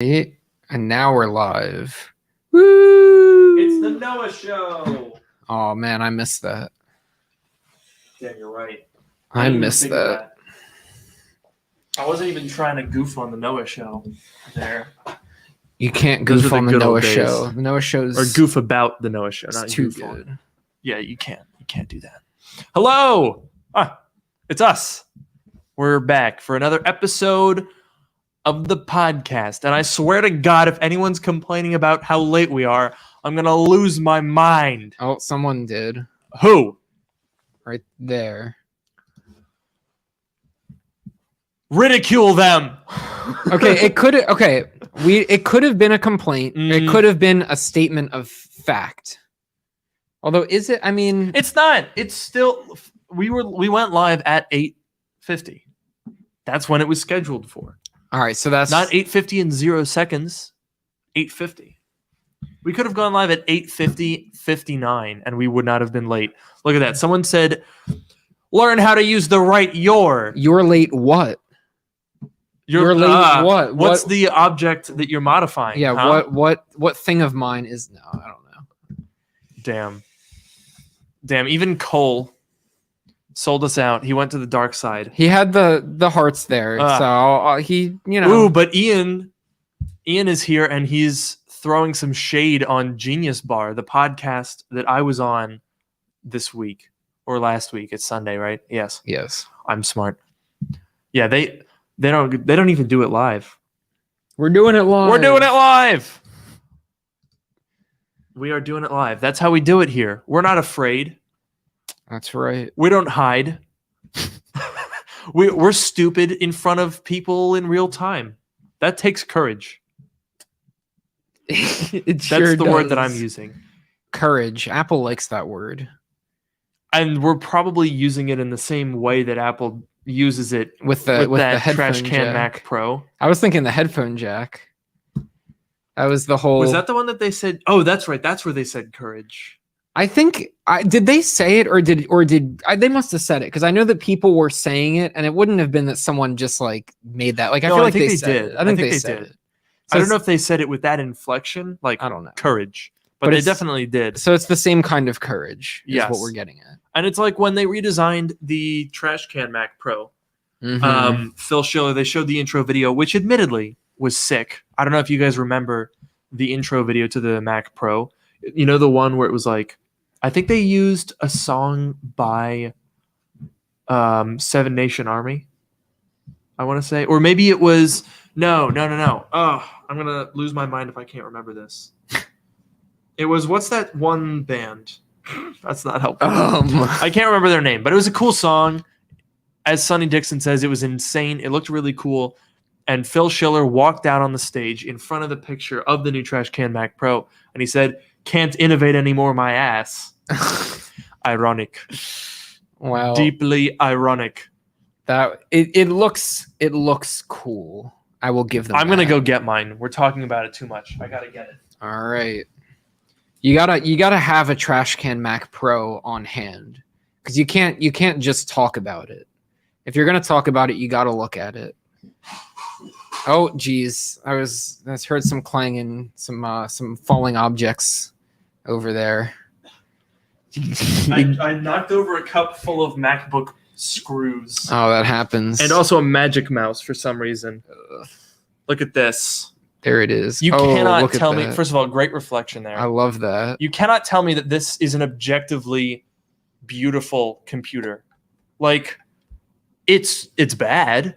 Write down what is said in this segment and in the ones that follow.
And now we're live. Woo! It's the Noah Show. Oh man, I missed that. Damn, you're right. I missed that. I wasn't even trying to goof on the Noah Show there. You can't Those goof were the on the good old Noah days. Show. The Noah Show's Or goof about the Noah Show. it's Not too goof on. good. Yeah, you can't. You can't do that. Hello. It's us. We're back for another episode of the podcast. And I swear to God, if anyone's complaining about how late we are, I'm going to lose my mind. Oh, someone did. Who? Right there. Ridicule them. Okay, it could have been a complaint. It could have been a statement of fact. Although is it? I mean, It's not. It's still we went live at 8:50. That's when it was scheduled for. all right, so that's Not 8:50 in 0 seconds. 8:50. We could have gone live at 8:59 and we would not have been late. Look at that. Someone said, "Learn how to use the right your." You're late what? You're late what? What's What- the object that you're modifying? Yeah, huh? what thing of mine is no, I don't know. Damn, even Cole sold us out. He went to the dark side. He had the hearts there, so he, Ooh, but Ian is here and he's throwing some shade on Genius Bar, the podcast that I was on this week or last week. It's Sunday, right? Yes. Yes. I'm smart. Yeah, they don't even do it live. We're doing it live. We're doing it live. We are doing it live. That's how we do it here. We're not afraid. That's right. We don't hide. We're stupid in front of people in real time. That takes courage. That's That's the word that I'm using. Courage. Apple likes that word. And we're probably using it in the same way that Apple uses it With with the that headphone trash can jack. Mac Pro. I was thinking the headphone jack. That was the whole. Was that the one that they said? Oh, that's right. That's where they said courage. I think did they say it or did they must have said it because I know that people were saying it and it wouldn't have been that someone just like made that like I No, feel I like think they they said did. it. I think they said did. it. I don't know if they said it with that inflection, like I don't know. courage, But but they it's- definitely did. So it's the same kind of courage. Is Yes. what we're getting at. And it's like when they redesigned the trash can Mac Pro. Mhm. Phil Schiller, they showed the intro video, which admittedly was sick. I don't know if you guys remember the intro video to the Mac Pro. You know, the one where it was like, I think they used a song by Seven Nation Army, I want to say. Or maybe it was, no. Oh, I'm going to lose my mind if I can't remember this. It was, what's that one band? That's not helpful. I can't remember their name, but it was a cool song. As Sonny Dixon says, it was insane. It looked really cool. And Phil Schiller walked out on the stage in front of the picture of the new Trash Can Mac Pro. And he said, "Can't innovate anymore, my ass." Ironic. Wow. Deeply ironic. That it looks cool. I will give them. I'm going to that. go get mine. We're talking about it too much. I got to get it. All right. You gotta have a Trash Can Mac Pro on hand because you can't just talk about it. If you're gonna talk about it, you gotta look at it. Oh geez, I heard some clanging, some falling objects over there. I knocked over a cup full of MacBook screws. Oh, that happens. And also a Magic Mouse for some reason. Look at this. There it is. You Oh, cannot look at tell me. that. First of all, great reflection there. I love that. You cannot tell me that this is an objectively beautiful computer. Like, it's bad,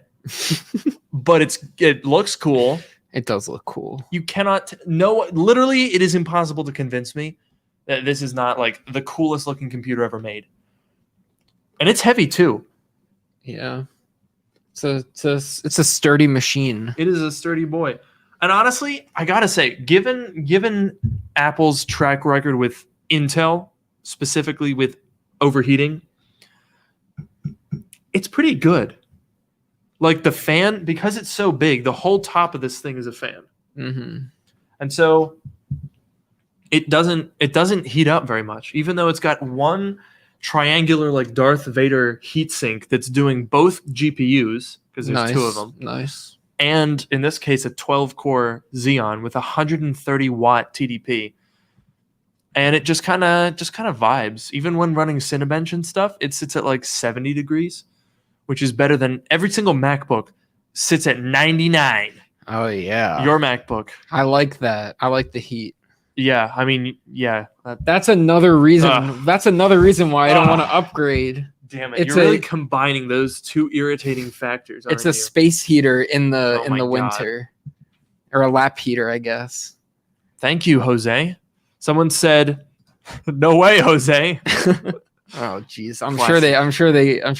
but it looks cool. It does look cool. You cannot literally, it is impossible to convince me that this is not like the coolest looking computer ever made. And it's heavy too. Yeah. It's a sturdy machine. It is a sturdy boy. And honestly, I gotta say, given Apple's track record with Intel, specifically with overheating, it's pretty good. Like the fan, because it's so big, the whole top of this thing is a fan, and so it doesn't heat up very much, even though it's got one triangular like Darth Vader heatsink that's doing both GPUs because there's two of them. Nice. and in this case, a 12-core Xeon with 130 watt TDP. And it just kind of vibes. Even when running Cinebench and stuff, it sits at like 70 degrees, which is better than every single MacBook sits at 99. Oh yeah. Your MacBook. I like that. I like the heat. Yeah, I mean, yeah. That's another reason. Ugh. That's another reason why I don't want to upgrade. Damn it! It's You're really combining those two irritating factors. It's a aren't you? space heater in the Oh my God. winter, or a lap heater, I guess. Thank you, Jose. Someone said, "No way, Jose." Oh jeez, I'm Classic. sure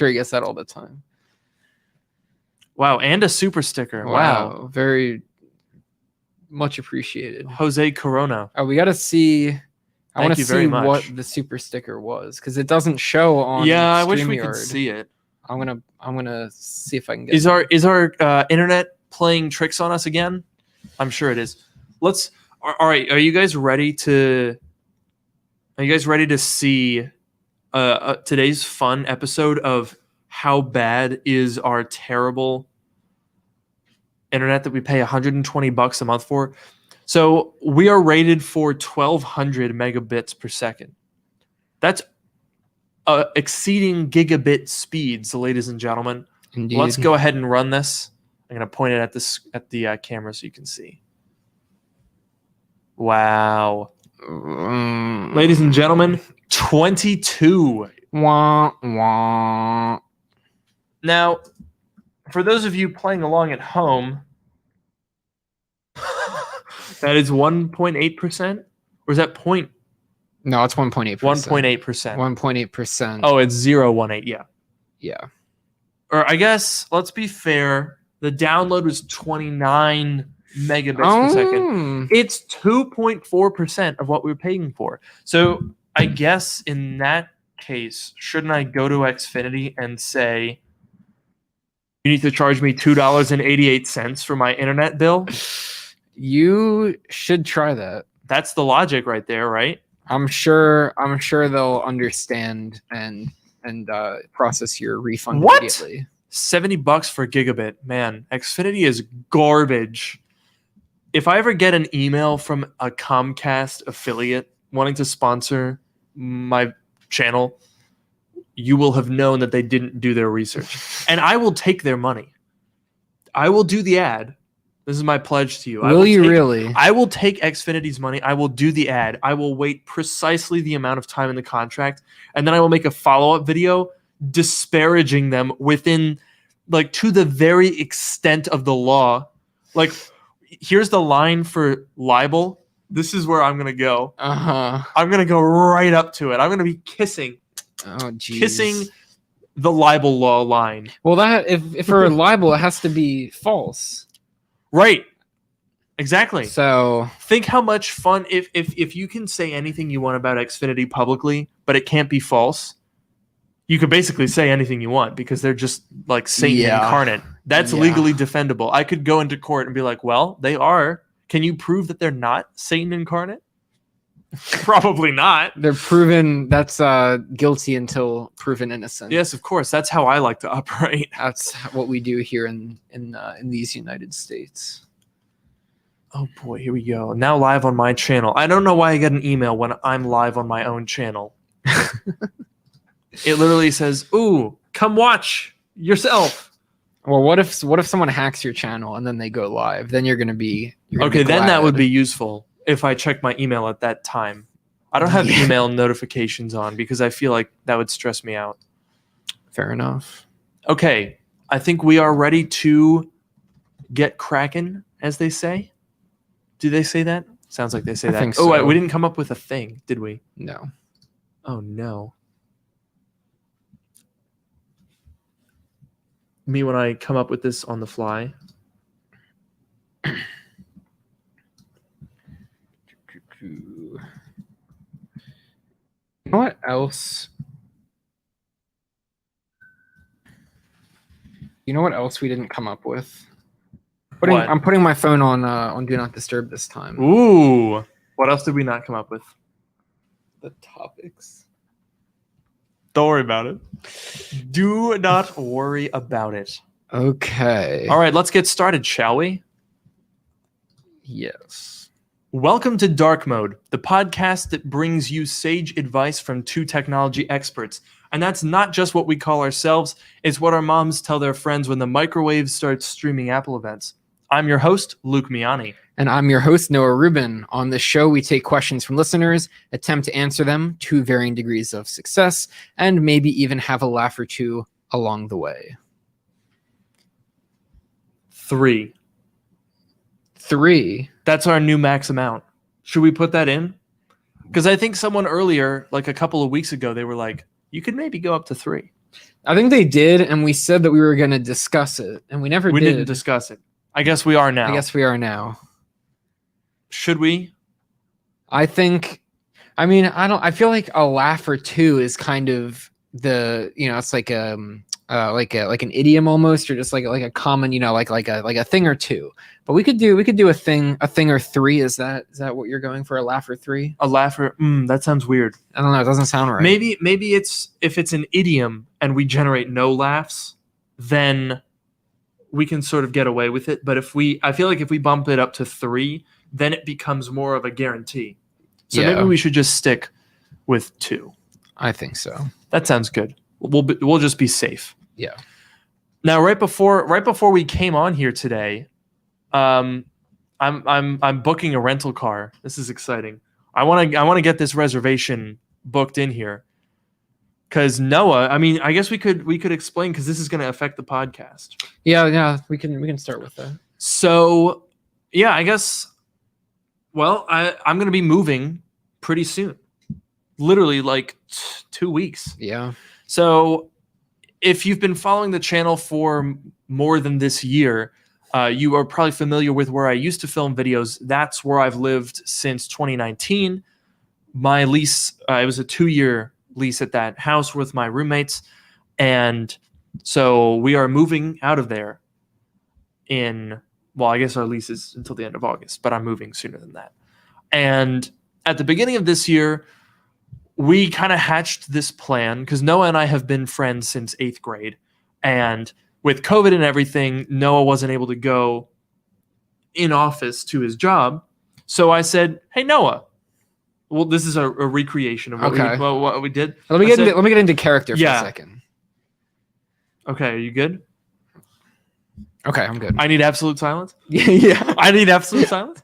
he gets that all the time. Wow, and a super sticker. Wow. Very much appreciated. Jose Corona. Oh, we got to see. I want Thank to you very see much. what the super sticker was because it doesn't show on. Yeah, I wish we could StreamYard. see it. I'm gonna see if I can get. Is our internet playing tricks on us again? I'm sure it is. All right. Are you guys ready to see today's fun episode of how bad is our terrible internet that we pay $120 a month for? So we are rated for 1200 megabits per second. That's exceeding gigabit speeds, ladies and gentlemen. Indeed. Let's go ahead and run this. I'm going to point it at the camera so you can see. Wow. Ladies and gentlemen, 22. Wah, wah. Now, for those of you playing along at home, that is 1.8%? Or is that point? No, it's 1.8%. 1.8%. 1.8%. Oh, it's 0.18. Yeah. Yeah. Or I guess, let's be fair, the download was 29 megabits per second. It's 2.4% of what we're paying for. So I guess in that case, shouldn't I go to Xfinity and say, you need to charge me $2.88 for my internet bill? You should try that. That's the logic right there, right? I'm sure they'll understand and process your refund What? immediately. $70 for a gigabit. Man, Xfinity is garbage. If I ever get an email from a Comcast affiliate wanting to sponsor my channel, you will have known that they didn't do their research. And I will take their money. I will do the ad. This is my pledge to you. Will you really? I will take Xfinity's money. I will do the ad. I will wait precisely the amount of time in the contract. And then I will make a follow-up video disparaging them within, like, to the very extent of the law. Like, here's the line for libel. This is where I'm going to go. Uh-huh. I'm going to go right up to it. I'm going to be kissing the libel law line. Well, that if for a libel, it has to be false. Right. Exactly. So think how much fun if you can say anything you want about Xfinity publicly, but it can't be false. You could basically say anything you want because they're just like Satan incarnate. That's legally defendable. I could go into court and be like, well, they are. Can you prove that they're not Satan incarnate? Probably not. They're proven that's guilty until proven innocent. Yes, of course. That's how I like to operate. That's what we do here in these United States. Oh boy, here we go. Now live on my channel. I don't know why I get an email when I'm live on my own channel. It literally says, "Ooh, come watch yourself." Well, what if someone hacks your channel and then they go live? Then you're gonna be okay. Then that would be useful if I check my email at that time. I don't have email notifications on because I feel like that would stress me out. Fair enough. Okay, I think we are ready to get cracking, as they say. Do they say that? Sounds like they say that. Think Oh, so. we didn't come up with a thing, did we? No. Oh no. Me when I come up with this on the fly. You know what else? You know what else we didn't come up with? What? I'm putting my phone on Do Not Disturb this time. Ooh. What else did we not come up with? The topics. Don't worry about it. Do not worry about it. Okay. All right, let's get started, shall we? Yes. Welcome to Dark Mode, the podcast that brings you sage advice from two technology experts. And that's not just what we call ourselves, it's what our moms tell their friends when the microwave starts streaming Apple events. I'm your host, Luke Miani. And I'm your host, Noah Rubin. On this show, we take questions from listeners, attempt to answer them to varying degrees of success, and maybe even have a laugh or two along the way. 3. That's our new max amount. Should we put that in? Because I think someone earlier, like a couple of weeks ago, they were like, you could maybe go up to 3. I think they did, and we said that we were going to discuss it, and we never did. We didn't discuss it. I guess we are now. Should we? I feel like a laugh or two is kind of it's like like an idiom almost, or just like a common, like a thing or two. But we could do a thing or 3. Is that what you're going for? A laugh or 3? A laugh or that sounds weird. I don't know. It doesn't sound right. Maybe it's if it's an idiom and we generate no laughs, then we can sort of get away with it. But I feel like if we bump it up to 3, then it becomes more of a guarantee. So maybe we should just stick with 2. I think so. That sounds good. We'll just be safe. Yeah. Now, right before we came on here today, I'm booking a rental car. This is exciting. I want to get this reservation booked in here. Because Noah, I guess we could explain, because this is going to affect the podcast. Yeah, we can start with that. So, yeah, I guess. Well, I'm going to be moving pretty soon, literally like 2 weeks. Yeah. So, if you've been following the channel for more than this year, you are probably familiar with where I used to film videos. That's where I've lived since 2019. My lease, it was a 2-year lease at that house with my roommates, and so we are moving out of there I guess our lease is until the end of August, but I'm moving sooner than that. And at the beginning of this year, we kind of hatched this plan, because Noah and I have been friends since 8th grade, and with COVID and everything, Noah wasn't able to go in office to his job. So I said, hey, Noah. Well, this is a recreation of what we did. Let me get into character for a second. Okay, are you good? Okay, I'm good. I need absolute silence? Yeah. I need absolute silence?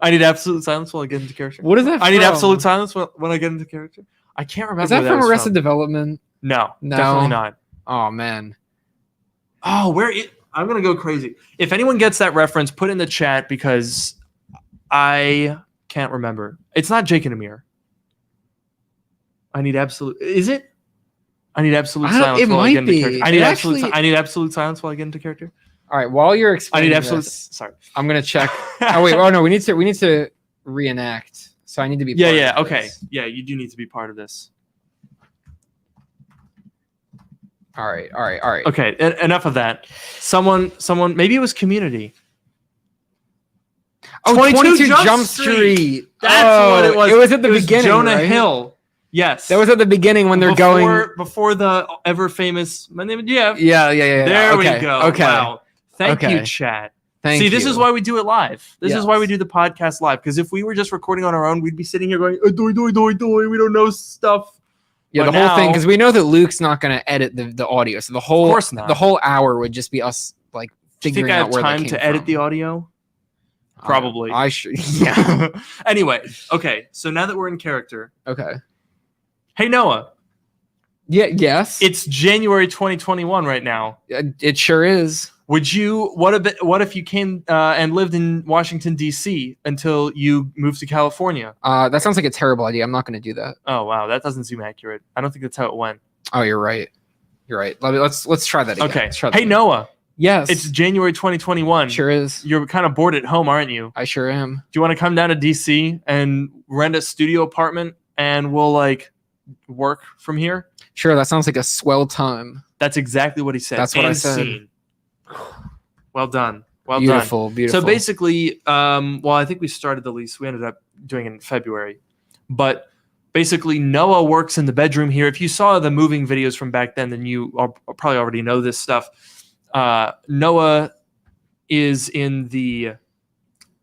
I need absolute silence while I get into character? What is that from? I need absolute silence when I get into character? I can't remember. Is that from Arrested Development? No, definitely not. Oh, man. Oh, I'm going to go crazy. If anyone gets that reference, put in the chat, because I can't remember. It's not Jake and Amir. I need absolute. Is it? I need absolute silence it while I might get into be. character. I need absolute silence while I get into character. All right, while you're explaining, I need absolute. Sorry, I'm gonna check. Oh wait, no, we need to reenact. So I need to be. Yeah. Okay. Yeah, you do need to be part of this. All right. Okay, enough of that. Someone, maybe it was Community. Oh, 22 Jump Street. That's what it was. It was at the beginning, Jonah right? Hill. Yes. That was at the beginning when they're going before the ever famous. My name is Jeff. Yeah. There we go. Okay. Wow. Thank you, chat. Thank you. This is why we do it live. This is why we do the podcast live. Because if we were just recording on our own, we'd be sitting here going, "Doy. We don't know stuff." Yeah, but the whole thing, because we know that Luke's not going to edit the audio, so of course not. The whole hour would just be us like figuring out where time to edit the audio. Probably. I should. Yeah. Anyway, okay. So now that we're in character, okay. Hey Noah. Yeah. Yes. It's January 2021 right now. It sure is. Would you? What if you came and lived in Washington D.C. until you moved to California? That sounds like a terrible idea. I'm not going to do that. Oh wow, that doesn't seem accurate. I don't think that's how it went. Oh, you're right. Let's try that again. Okay. Hey Noah. Yes. It's January 2021. Sure is. You're kind of bored at home, aren't you? I sure am. Do you want to come down to D.C. and rent a studio apartment, and we'll work from here? Sure. That sounds like a swell time. That's exactly what he said. That's what I said. Scene. Well done. Beautiful. So basically, I think we started the lease. We ended up doing it in February. But basically, Noah works in the bedroom here. If you saw the moving videos from back then you probably already know this stuff. Noah is in the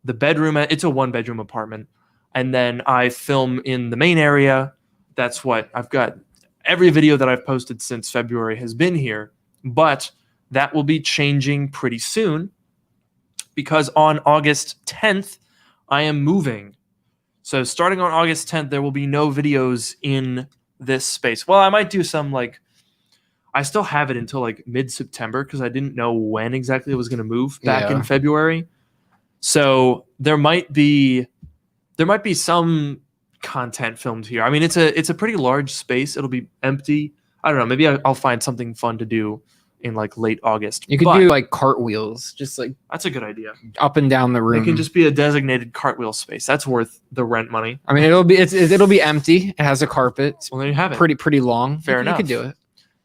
bedroom. It's a 1-bedroom apartment, and then I film in the main area. That's what I've got. Every video that I've posted since February has been here, but that will be changing pretty soon because on August 10th, I am moving. So starting on August 10th, there will be no videos in this space. Well, I might do some I still have it until mid-September because I didn't know when exactly I was going to move back in February. So there might be some content filmed here. I mean, it's a pretty large space. It'll be empty. I don't know. Maybe I'll find something fun to do in late August. You could do cartwheels, just that's a good idea. Up and down the room. It can just be a designated cartwheel space. That's worth the rent money. I mean, it'll be empty. It has a carpet. Well, there you have it. Pretty long. Fair enough. You could do it.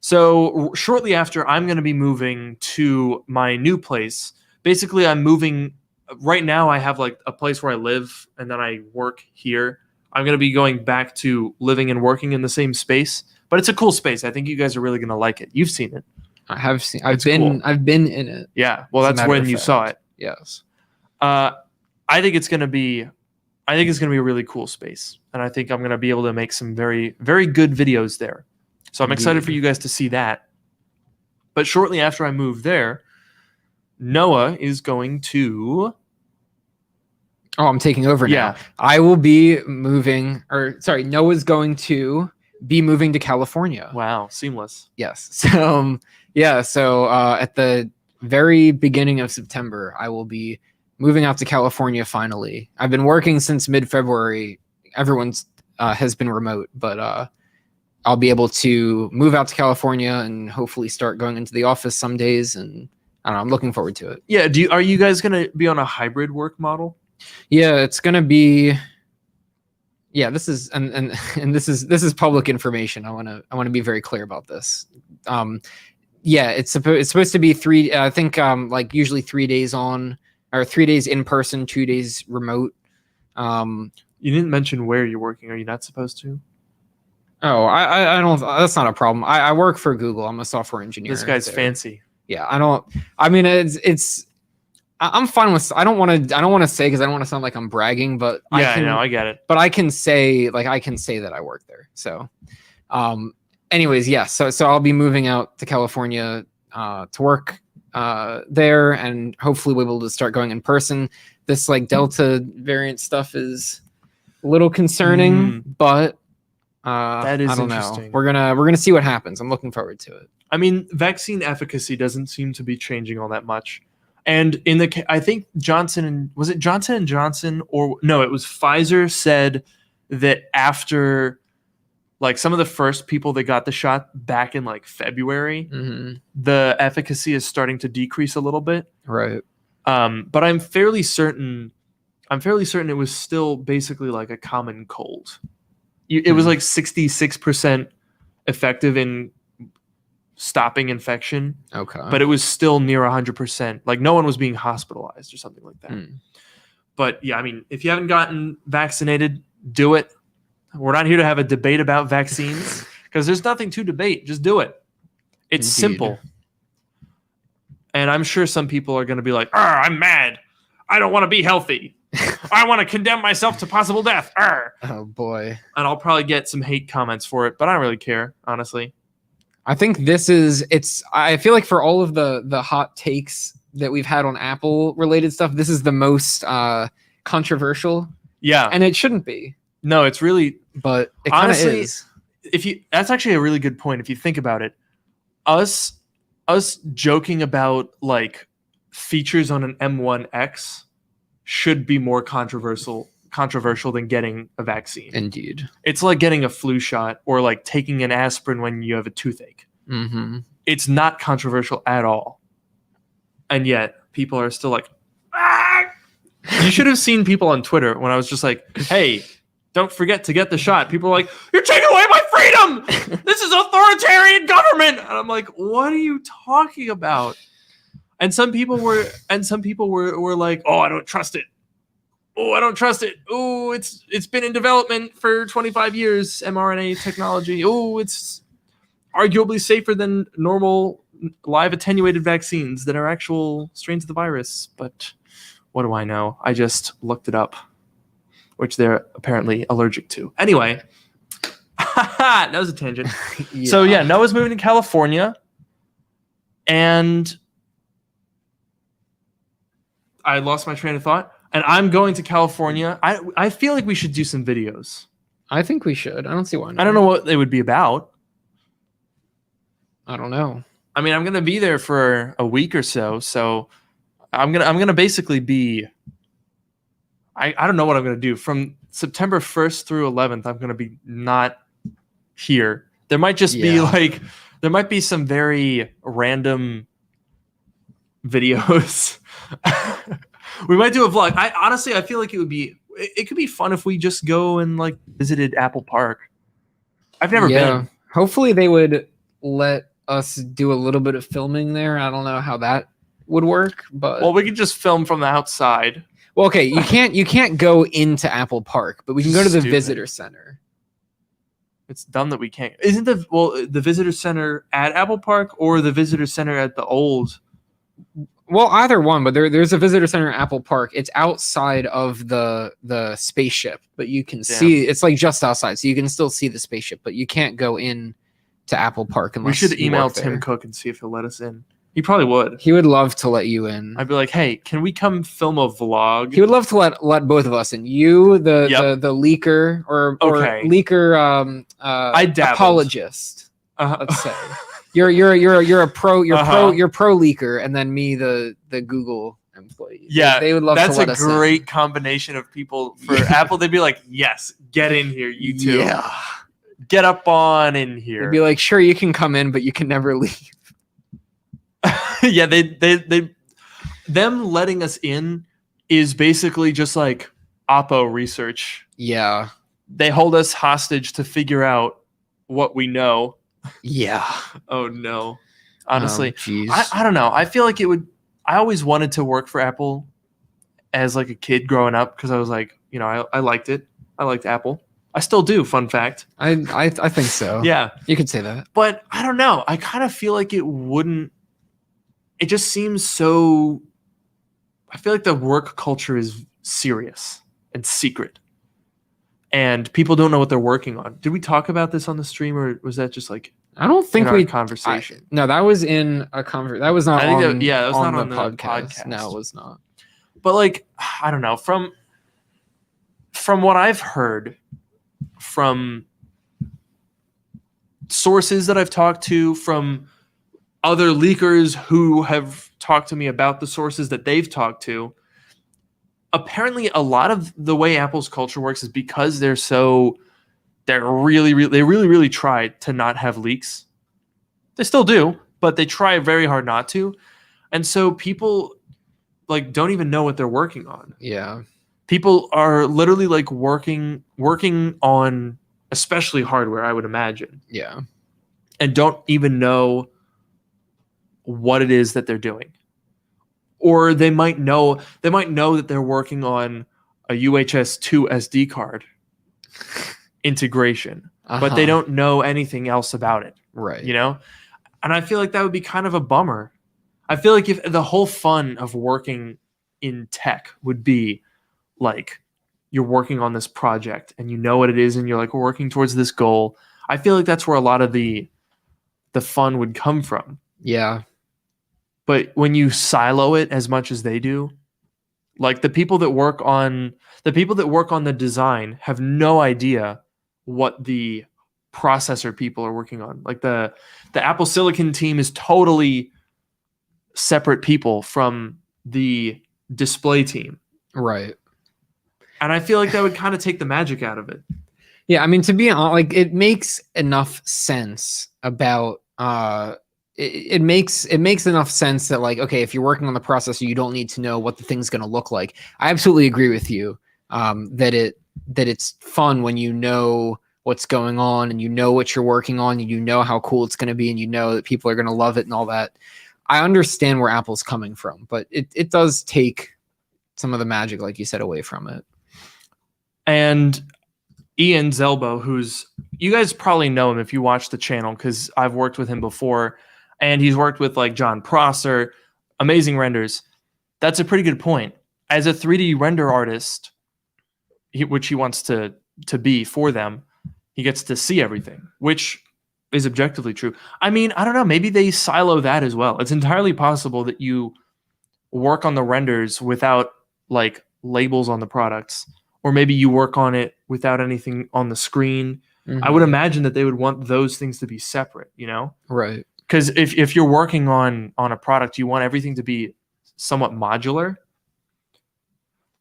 So shortly after, I'm going to be moving to my new place. Basically, I'm moving. Right now, I have a place where I live, and then I work here. I'm going to be going back to living and working in the same space, but it's a cool space. I think you guys are really going to like it. You've seen it. I have seen. I've been in it. Yeah. Well, that's when you saw it. Yes. I think it's going to be a really cool space, and I think I'm going to be able to make some very, very good videos there. So I'm excited for you guys to see that. But shortly after I move there, Noah is going to... Oh, I'm taking over now. Yeah. I will be moving, Noah's going to be moving to California. Wow, seamless. Yes. So, at the very beginning of September, I will be moving out to California finally. I've been working since mid-February. Everyone's has been remote, but I'll be able to move out to California and hopefully start going into the office some days, and I don't know, I'm looking forward to it. Yeah, are you guys going to be on a hybrid work model? Yeah, it's going to be. Yeah, this is and this is public information. I want to be very clear about this. Yeah, it's supposed to be 3. I think usually 3 days on, or 3 days in person, 2 days remote. You didn't mention where you're working. Are you not supposed to? Oh, I don't. That's not a problem. I work for Google. I'm a software engineer. This guy's fancy. Yeah, I don't. I mean, it's. I'm fine with. I don't want to say because I don't want to sound like I'm bragging, but yeah, I know, I get it. But I can say that I work there. So, anyways, yeah. So I'll be moving out to California to work there, and hopefully we'll be able to start going in person. This Delta variant stuff is a little concerning, but that is I don't interesting. know. We're gonna see what happens. I'm looking forward to it. I mean, vaccine efficacy doesn't seem to be changing all that much. And I think Johnson & Johnson, or no, it was Pfizer, said that after some of the first people that got the shot back in February, the efficacy is starting to decrease a little bit. Right. But I'm fairly certain it was still basically a common cold. It was 66% effective in stopping infection. Okay. But it was still near 100%. No one was being hospitalized or something like that. But yeah, I mean, if you haven't gotten vaccinated, do it. We're not here to have a debate about vaccines because there's nothing to debate. Just do it. It's simple. And I'm sure some people are going to be like, I'm mad. I don't want to be healthy. I want to condemn myself to possible death. Oh, boy. And I'll probably get some hate comments for it, but I don't really care, honestly. I think I feel like for all of the hot takes that we've had on Apple related stuff, this is the most controversial. Yeah. And it shouldn't be. No, it's really, but it kind of is. That's actually a really good point. If you think about it, us joking about features on an M1X should be more controversial than getting a vaccine. Indeed. It's like getting a flu shot or taking an aspirin when you have a toothache. Mm-hmm. It's not controversial at all. And yet people are still ah! You should have seen people on Twitter when I was just hey, don't forget to get the shot. People are you're taking away my freedom. This is authoritarian government. And I'm what are you talking about? And some people were oh, I don't trust it. Oh, I don't trust it. Oh, it's been in development for 25 years, mRNA technology. Oh, it's arguably safer than normal live attenuated vaccines that are actual strains of the virus. But what do I know? I just looked it up, which they're apparently allergic to. Anyway, that was a tangent. Yeah. So yeah, Noah's moving to California, and I lost my train of thought. And I'm going to California. I feel like we should do some videos. I think we should. I don't see why not. I don't know what they would be about. I don't know. I mean, I'm gonna be there for a week or so, so I'm gonna basically be. I don't know what I'm gonna do from September 1st through 11th. I'm gonna be not here. There might just be like there might be some very random videos. We might do a vlog. I feel like it could be fun if we just go and like visited Apple Park. I've never been. Hopefully they would let us do a little bit of filming there. I don't know how that would work, but well, we could just film from the outside. Well, okay, you can't go into Apple Park, but we can go to the visitor center. It's dumb that we can't. Isn't the visitor center at Apple Park or the visitor center at the old? Well, either one, but there's a visitor center at Apple Park. It's outside of the spaceship, but you can see it's like just outside, so you can still see the spaceship, but you can't go in to Apple Park unless we should email Tim Cook and see if he'll let us in. He probably would. He would love to let you in. I'd be like, hey, can we come film a vlog? He would love to let both of us in. You, the leaker or leaker apologist. Let's say. You're a pro pro leaker, and then me the Google employee. Yeah, they would love to let us in. That's a great combination of people for Apple. They'd be like, yes, get in here, you two. Yeah. Get up on in here. They'd be like, sure, you can come in, but you can never leave. Yeah, them letting us in is basically just like Oppo research. Yeah. They hold us hostage to figure out what we know. Yeah. Oh no. Honestly, oh, I don't know. I feel like I always wanted to work for Apple as like a kid growing up because I was like, I liked it. I liked Apple. I still do. Fun fact. I think so. Yeah, you could say that. But I don't know. I kind of feel like it wouldn't. It just seems so. I feel like the work culture is serious and secret, and people don't know what they're working on. Did we talk about this on the stream, or was that just like? I don't think conversation. No, that was in a conversation. That was not. That was not on the podcast. No, it was not. But like, I don't know. From what I've heard, from sources that I've talked to, from other leakers who have talked to me about the sources that they've talked to, apparently a lot of the way Apple's culture works is because they really try to not have leaks. They still do, but they try very hard not to. And so people like don't even know what they're working on. Yeah. People are literally like working on especially hardware, I would imagine. Yeah. And don't even know what it is that they're doing. Or they might know that they're working on a UHS 2 SD card integration, but they don't know anything else about it. Right. And I feel like that would be kind of a bummer. I feel like if the whole fun of working in tech would be like you're working on this project and you know what it is and you're like, we're working towards this goal. I feel like that's where a lot of the fun would come from. Yeah. But when you silo it as much as they do, like the people that work on the design have no idea what the processor people are working on. Like the Apple Silicon team is totally separate people from the display team. Right. And I feel like that would kind of take the magic out of it. Yeah, I mean, to be honest, like it makes enough sense about it makes enough sense that like, okay, if you're working on the processor, you don't need to know what the thing's going to look like. I absolutely agree with you that it's fun when you know what's going on and you know what you're working on and you know how cool it's going to be and you know that people are going to love it and all that. I understand where Apple's coming from, but it does take some of the magic, like you said, away from it. And Ian Zelbo, you guys probably know him if you watch the channel because I've worked with him before. and he's worked with like John Prosser, amazing renders. That's a pretty good point. As a 3D render artist, which he wants to be for them, he gets to see everything, which is objectively true. I mean, I don't know. Maybe they silo that as well. It's entirely possible that you work on the renders without like labels on the products, or maybe you work on it without anything on the screen. I would imagine that they would want those things to be separate, you know? Right. Because if you're working on a product, you want everything to be somewhat modular.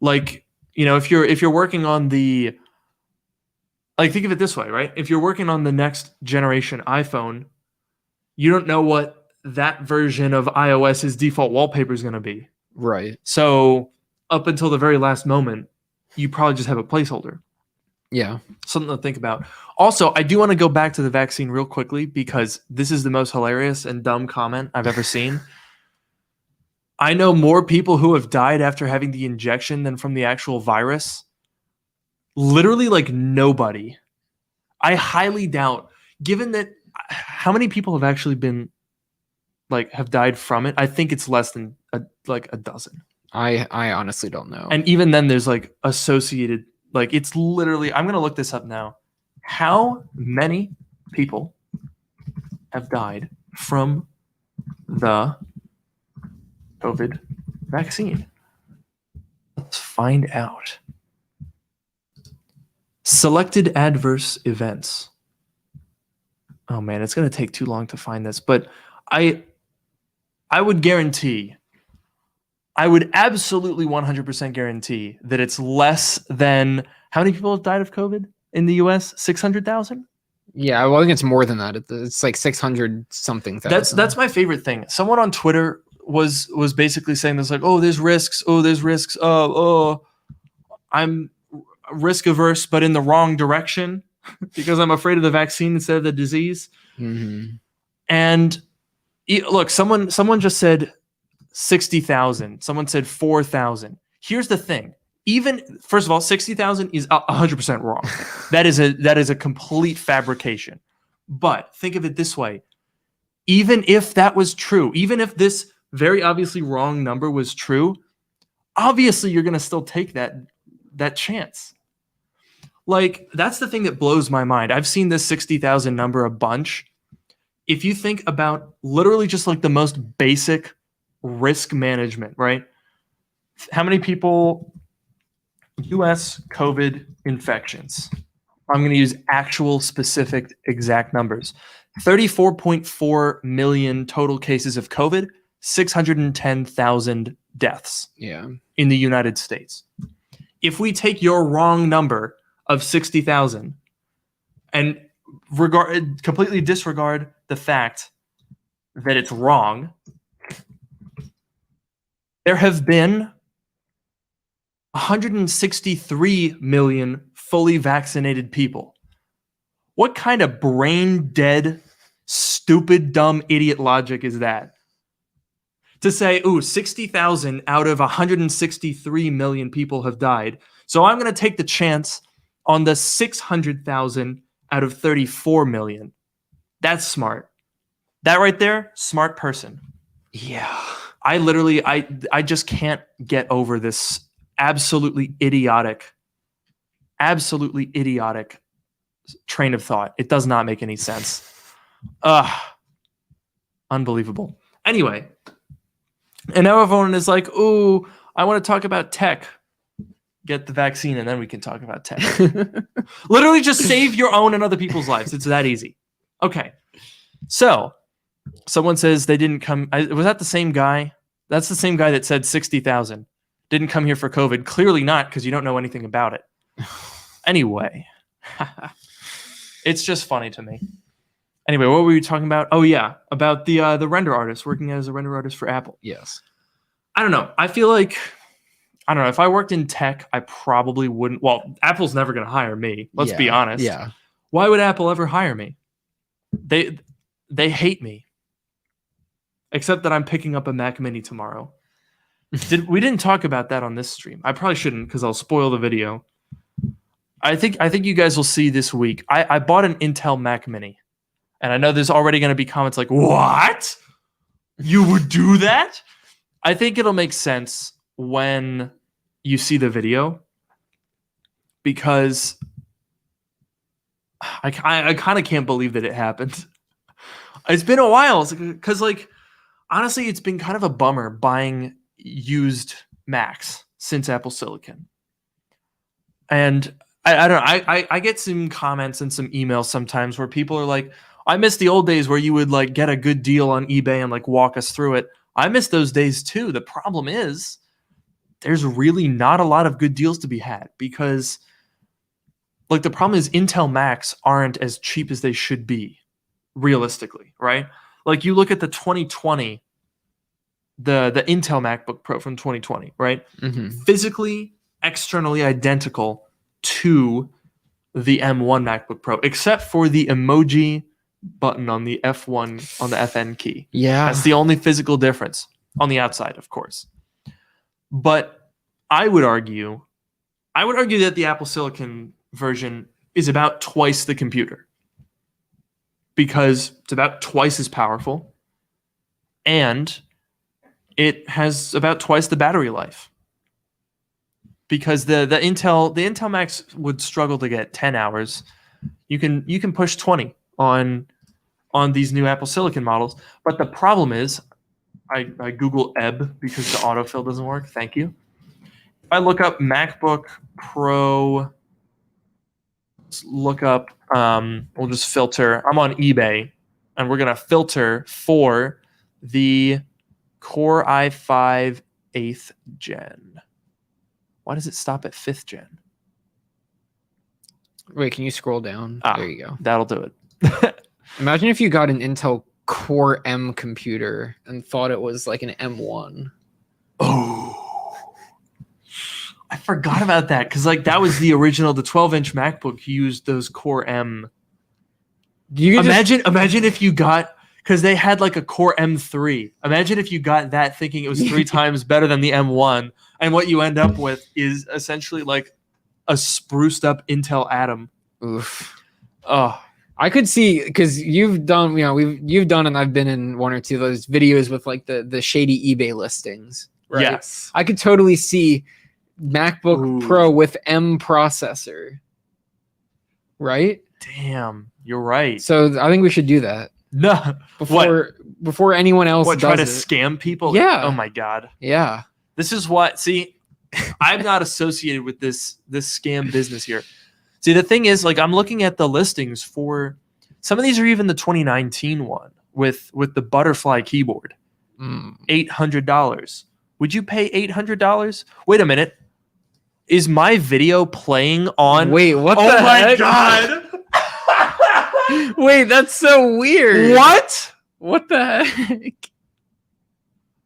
Like, you know, if you're working on the, like, think of it this way, right? If you're working on the next generation iPhone, you don't know what that version of iOS's default wallpaper is going to be. Right. So up until the very last moment, you probably just have a placeholder. Yeah. Something to think about. Also, I do want to go back to the vaccine real quickly because this is the most hilarious and dumb comment I've ever seen. I know more people who have died after having the injection than from the actual virus. Literally, like, nobody. I highly doubt, given that how many people have actually been, like, have died from it? I think it's less than a dozen. I honestly don't know. And even then, there's like associated, like, it's literally, I'm going to look this up now. How many people have died from the COVID vaccine? Let's find out. Selected adverse events. Oh man, it's going to take too long to find this, but I would guarantee, I would absolutely 100% guarantee that it's less than, how many people have died of COVID in the US? 600,000? Yeah, well, I think it's more than that. It's like 600 something thousand. That's my favorite thing. Someone on Twitter was basically saying this, like, oh, there's risks. Oh, there's risks. Oh, I'm risk averse, but in the wrong direction because I'm afraid of the vaccine instead of the disease. Mm-hmm. And look, someone just said 60,000. Someone said 4,000. Here's the thing. Even, first of all, 60,000 is 100% wrong. That is a complete fabrication. But think of it this way. Even if that was true, even if this very obviously wrong number was true, obviously you're going to still take that chance. Like, that's the thing that blows my mind. I've seen this 60,000 number a bunch. If you think about literally just like the most basic risk management, right? How many people, US COVID infections? I'm going to use actual specific exact numbers. 34.4 million total cases of COVID, 610,000 deaths in the United States. If we take your wrong number of 60,000 and completely disregard the fact that it's wrong, there have been 163 million fully vaccinated people. What kind of brain dead, stupid, dumb, idiot logic is that? To say, 60,000 out of 163 million people have died, so I'm going to take the chance on the 600,000 out of 34 million. That's smart. That right there, smart person. Yeah. I just can't get over this absolutely idiotic train of thought. It does not make any sense. Unbelievable. Anyway, and now everyone is like, ooh, I want to talk about tech. Get the vaccine and then we can talk about tech. Literally just save your own and other people's lives. It's that easy. Okay. So someone says they didn't come. Was that the same guy? That's the same guy that said 60,000 didn't come here for COVID. Clearly not, because you don't know anything about it. Anyway, it's just funny to me. Anyway, what were we talking about? Oh yeah, about the render artist, working as a render artist for Apple. Yes. I don't know. I feel like, I don't know, if I worked in tech, I probably wouldn't. Well, Apple's never going to hire me. Let's be honest. Yeah. Why would Apple ever hire me? They hate me. Except that I'm picking up a Mac Mini tomorrow. We didn't talk about that on this stream. I probably shouldn't because I'll spoil the video. I think you guys will see this week. I bought an Intel Mac Mini. And I know there's already going to be comments like, what? You would do that? I think it'll make sense when you see the video, because I kind of can't believe that it happened. It's been a while, because like honestly, it's been kind of a bummer buying used Macs since Apple Silicon. And I don't know, I get some comments and some emails sometimes where people are like, I miss the old days where you would like get a good deal on eBay and like walk us through it. I miss those days too. The problem is there's really not a lot of good deals to be had, because like the problem is Intel Macs aren't as cheap as they should be realistically, right? Like you look at the 2020, the Intel MacBook Pro from 2020, right? Mm-hmm. Physically, externally identical to the M1 MacBook Pro, except for the emoji button on the F1 on the FN key. Yeah. That's the only physical difference on the outside, of course. But I would argue that the Apple Silicon version is about twice the computer, because it's about twice as powerful and it has about twice the battery life. Because the Intel Macs would struggle to get 10 hours. You can push 20 on these new Apple Silicon models. But the problem is, I Google EB because the autofill doesn't work. Thank you. If I look up MacBook Pro, let's look up, we'll just filter. I'm on eBay, and we're going to filter for the Core i5 8th gen. Why does it stop at 5th gen? Wait, can you scroll down? There you go. That'll do it. Imagine if you got an Intel Core M computer and thought it was like an M1. Oh, I forgot about that, because like that was the original. The 12-inch MacBook used those Core M. Imagine if you got, because they had like a Core M3. Imagine if you got that thinking it was 3 times better than the M1, and what you end up with is essentially like a spruced up Intel Atom. Oof. Oh, I could see, because you've done, you've done, and I've been in one or two of those videos with like the shady eBay listings. Right? Yes. I could totally see MacBook Pro with M processor. Right? Damn, you're right. So I think we should do that. No, before anyone else does try to it. scam people? Yeah. Oh my god. Yeah. This is what, see, I'm not associated with this scam business here. See, the thing is, like, I'm looking at the listings for some of these are even the 2019 one with the butterfly keyboard. $800. Would you pay $800? Wait a minute. Is my video playing on? Wait, what the my heck? god. Wait, that's so weird. What? What the heck?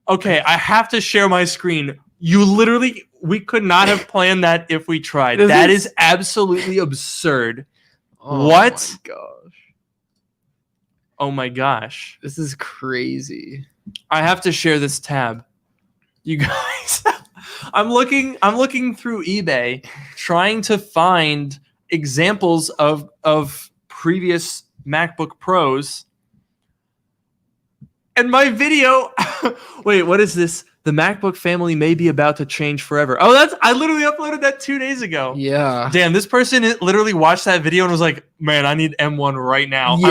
Okay, I have to share my screen. We could not have planned that if we tried. That is absolutely absurd. Oh What? My gosh. Oh my gosh. This is crazy. I have to share this tab. You guys, I'm looking through eBay trying to find examples of previous MacBook Pros. And my video, wait, what is this? The MacBook family may be about to change forever. Oh, I literally uploaded that 2 days ago. Yeah. Damn, this person literally watched that video and was like, man, I need M1 right now. Yeah.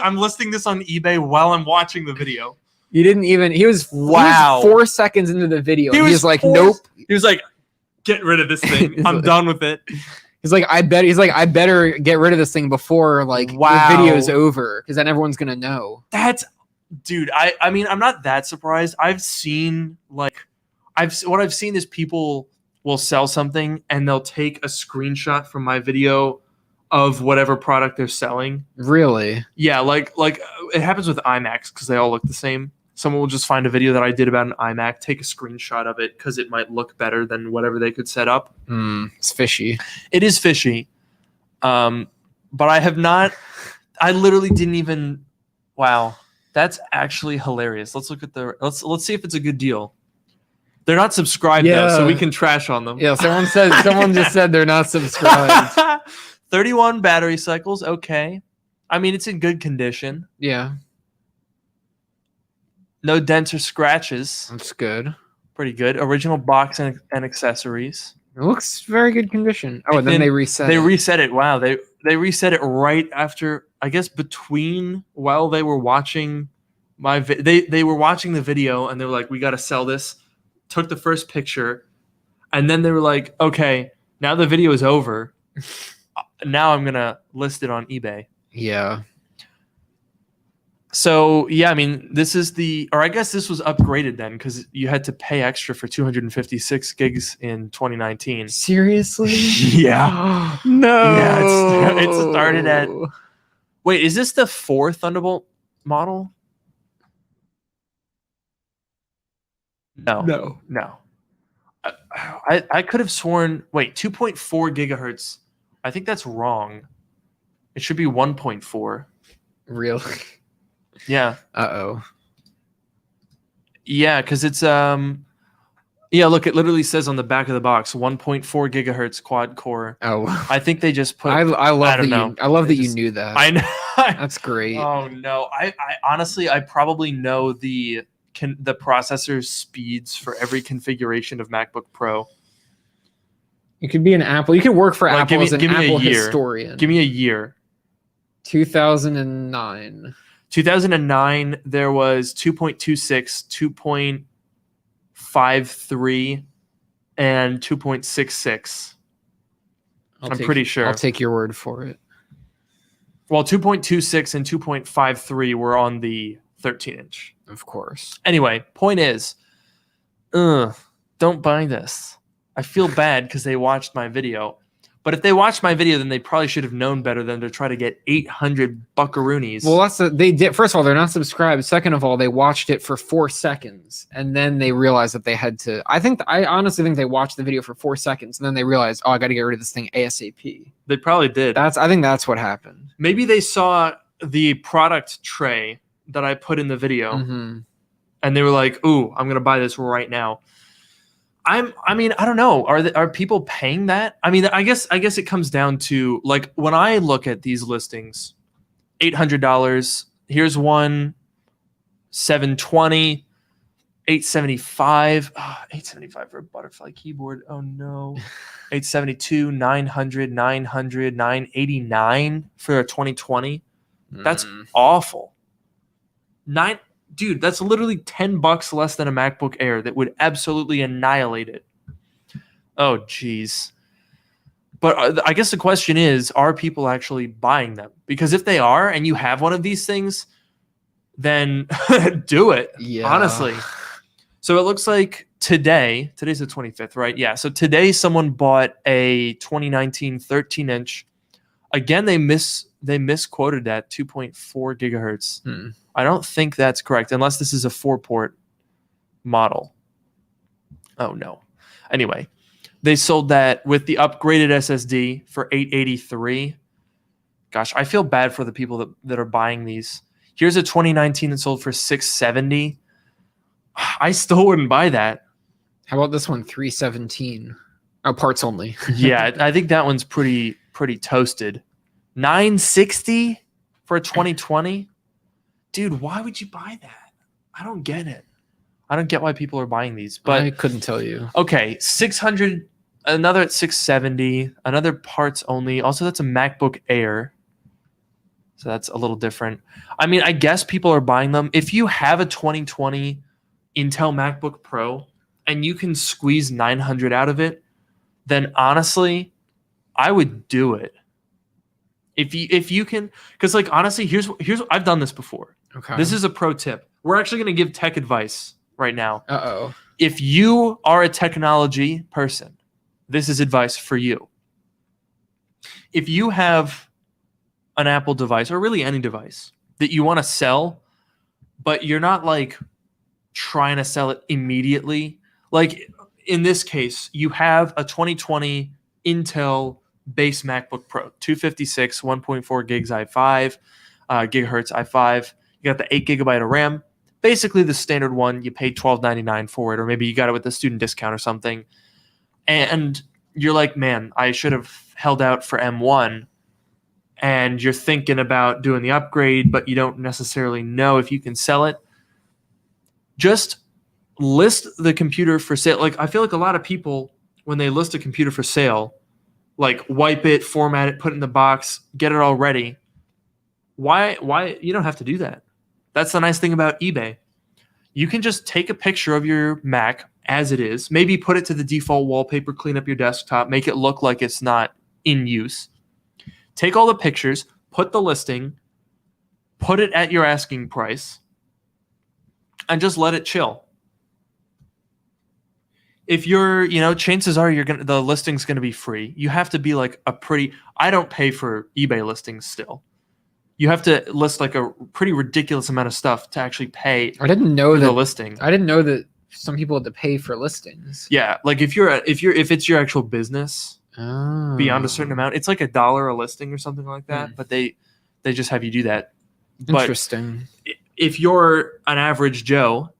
I'm listing this on eBay while I'm watching the video. You didn't even, he was 4 seconds into the video. He was like, nope. He was like, get rid of this thing. I'm done with it. He's like, I better get rid of this thing before like the video's over, because then everyone's gonna know. Dude, I mean, I'm not that surprised. I've seen what I've seen is people will sell something and they'll take a screenshot from my video of whatever product they're selling. Really? Yeah, like it happens with iMacs because they all look the same. Someone will just find a video that I did about an iMac, take a screenshot of it because it might look better than whatever they could set up. It's fishy. It is fishy. But I literally didn't even. Wow. That's actually hilarious. Let's look at let's see if it's a good deal. They're not subscribed though, so we can trash on them. Yeah, someone just said they're not subscribed. 31 battery cycles, okay. I mean, it's in good condition. Yeah. No dents or scratches. That's good. Pretty good. Original box and accessories. It looks very good condition. Oh, and then And they reset They it. reset it. Wow. They reset it right after, I guess, while they were watching they were watching the video and they were like, we got to sell this. Took the first picture. And then they were like, okay, now the video is over. Now I'm going to list it on eBay. Yeah. So, yeah, I mean, I guess this was upgraded then because you had to pay extra for 256 gigs in 2019. Seriously? Yeah. No. Yeah, it started at. Wait, is this the 4th Thunderbolt model? No. I could have sworn. Wait, 2.4 gigahertz. I think that's wrong. It should be 1.4. Really? Yeah. Uh-oh. Yeah, because it's yeah, look, it literally says on the back of the box 1.4 gigahertz quad core. Oh. I think they just put I love that you just- knew that. I know. That's great. Oh no. I honestly I probably know the processor speeds for every configuration of MacBook Pro. You could be an Apple. You could work for Like, Apple as an give me a Apple year. historian. Give me a year. 2009. 2009 there was 2.26, 2.53 and 2.66. I'm pretty sure. I'll take your word for it. Well, 2.26 and 2.53 were on the 13-inch. Of course. Anyway, point is, don't buy this. I feel bad because they watched my video. But if they watched my video, then they probably should have known better than to try to get 800 buckaroonies. Well, they did. First of all, they're not subscribed. Second of all, they watched it for 4 seconds, and then they realized that they had to. I honestly think they watched the video for 4 seconds, and then they realized, oh, I got to get rid of this thing ASAP. They probably did. I think that's what happened. Maybe they saw the product tray that I put in the video, and they were like, "Ooh, I'm gonna buy this right now." I mean, I don't know. Are people paying that? I mean, I guess it comes down to, like, when I look at these listings, $800. Here's one, $720, $875. $875 for a butterfly keyboard. Oh no. $872, $900, $900, $989 for a 2020. That's awful. Dude, that's literally $10 less than a MacBook Air that would absolutely annihilate it. Oh, geez. But I guess the question is, are people actually buying them? Because if they are, and you have one of these things, then do it. Yeah. Honestly. So it looks like today's the 25th, right? Yeah. So today someone bought a 2019 13-inch. Again, they misquoted that 2.4 gigahertz. I don't think that's correct, unless this is a 4-port model. Oh, no. Anyway, they sold that with the upgraded SSD for $883. Gosh, I feel bad for the people that are buying these. Here's a 2019 that sold for $670. I still wouldn't buy that. How about this one, 317? Oh, parts only. Yeah, I think that one's pretty toasted. $960 for a 2020? Dude, why would you buy that? I don't get it. I don't get why people are buying these. But I couldn't tell you. Okay, 600, another at 670, another parts only. Also, that's a MacBook Air. So that's a little different. I mean, I guess people are buying them. If you have a 2020 Intel MacBook Pro and you can squeeze 900 out of it, then honestly, I would do it. If you can, because, like, honestly, here's I've done this before. Okay. This is a pro tip. We're actually going to give tech advice right now. Uh-oh. If you are a technology person, this is advice for you. If you have an Apple device, or really any device, that you want to sell, but you're not, like, trying to sell it immediately. Like, in this case, you have a 2020 Intel base MacBook Pro, 256, 1.4 gigs i5, gigahertz i5. You got the 8 gigabyte of RAM. Basically the standard one. You paid $12.99 for it, or maybe you got it with a student discount or something. And you're like, man, I should have held out for M1. And you're thinking about doing the upgrade, but you don't necessarily know if you can sell it. just list the computer for sale. Like, I feel like a lot of people, when they list a computer for sale, like wipe it, format it, put it in the box, get it all ready. Why you don't have to do that. That's the nice thing about eBay. You can just take a picture of your Mac as it is, maybe put it to the default wallpaper, clean up your desktop, make it look like it's not in use. Take all the pictures, put the listing, put it at your asking price, and just let it chill. If you're, chances are the listing's going to be free. You have to be like I don't pay for eBay listings still. You have to list like a pretty ridiculous amount of stuff to actually pay. I didn't know for that the listing. I didn't know that some people had to pay for listings. Yeah, like if it's your actual business beyond a certain amount, it's like $1 a listing or something like that. But they just have you do that. Interesting. But if you're an average Joe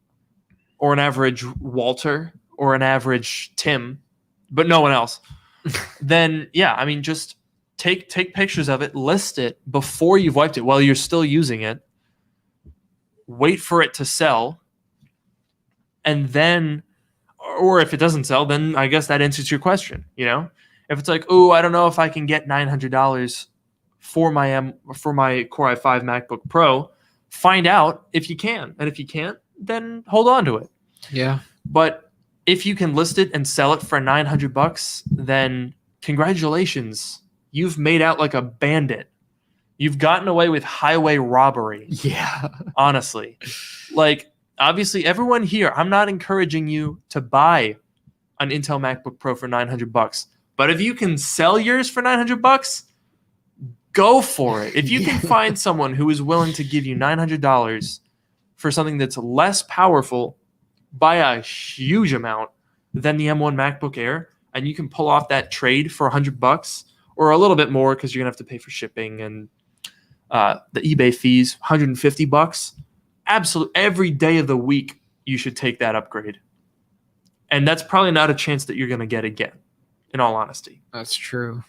or an average Walter or an average Tim, but no one else, then yeah, I mean, just take pictures of it, list it before you've wiped it while you're still using it, wait for it to sell, and then, or if it doesn't sell, then I guess that answers your question. If it's like, oh, I don't know if I can get $900 for my Core i5 MacBook Pro, find out if you can, and if you can't, then hold on to it. Yeah. But if you can list it and sell it for $900, then congratulations. You've made out like a bandit. You've gotten away with highway robbery. Yeah. Honestly. Like, obviously, everyone here, I'm not encouraging you to buy an Intel MacBook Pro for $900. But if you can sell yours for $900, go for it. If you can find someone who is willing to give you $900 for something that's less powerful by a huge amount than the M1 MacBook Air, and you can pull off that trade for $100 or a little bit more because you're gonna have to pay for shipping and the eBay fees, $150. Absolutely, every day of the week you should take that upgrade, and that's probably not a chance that you're gonna get again. In all honesty, That's true.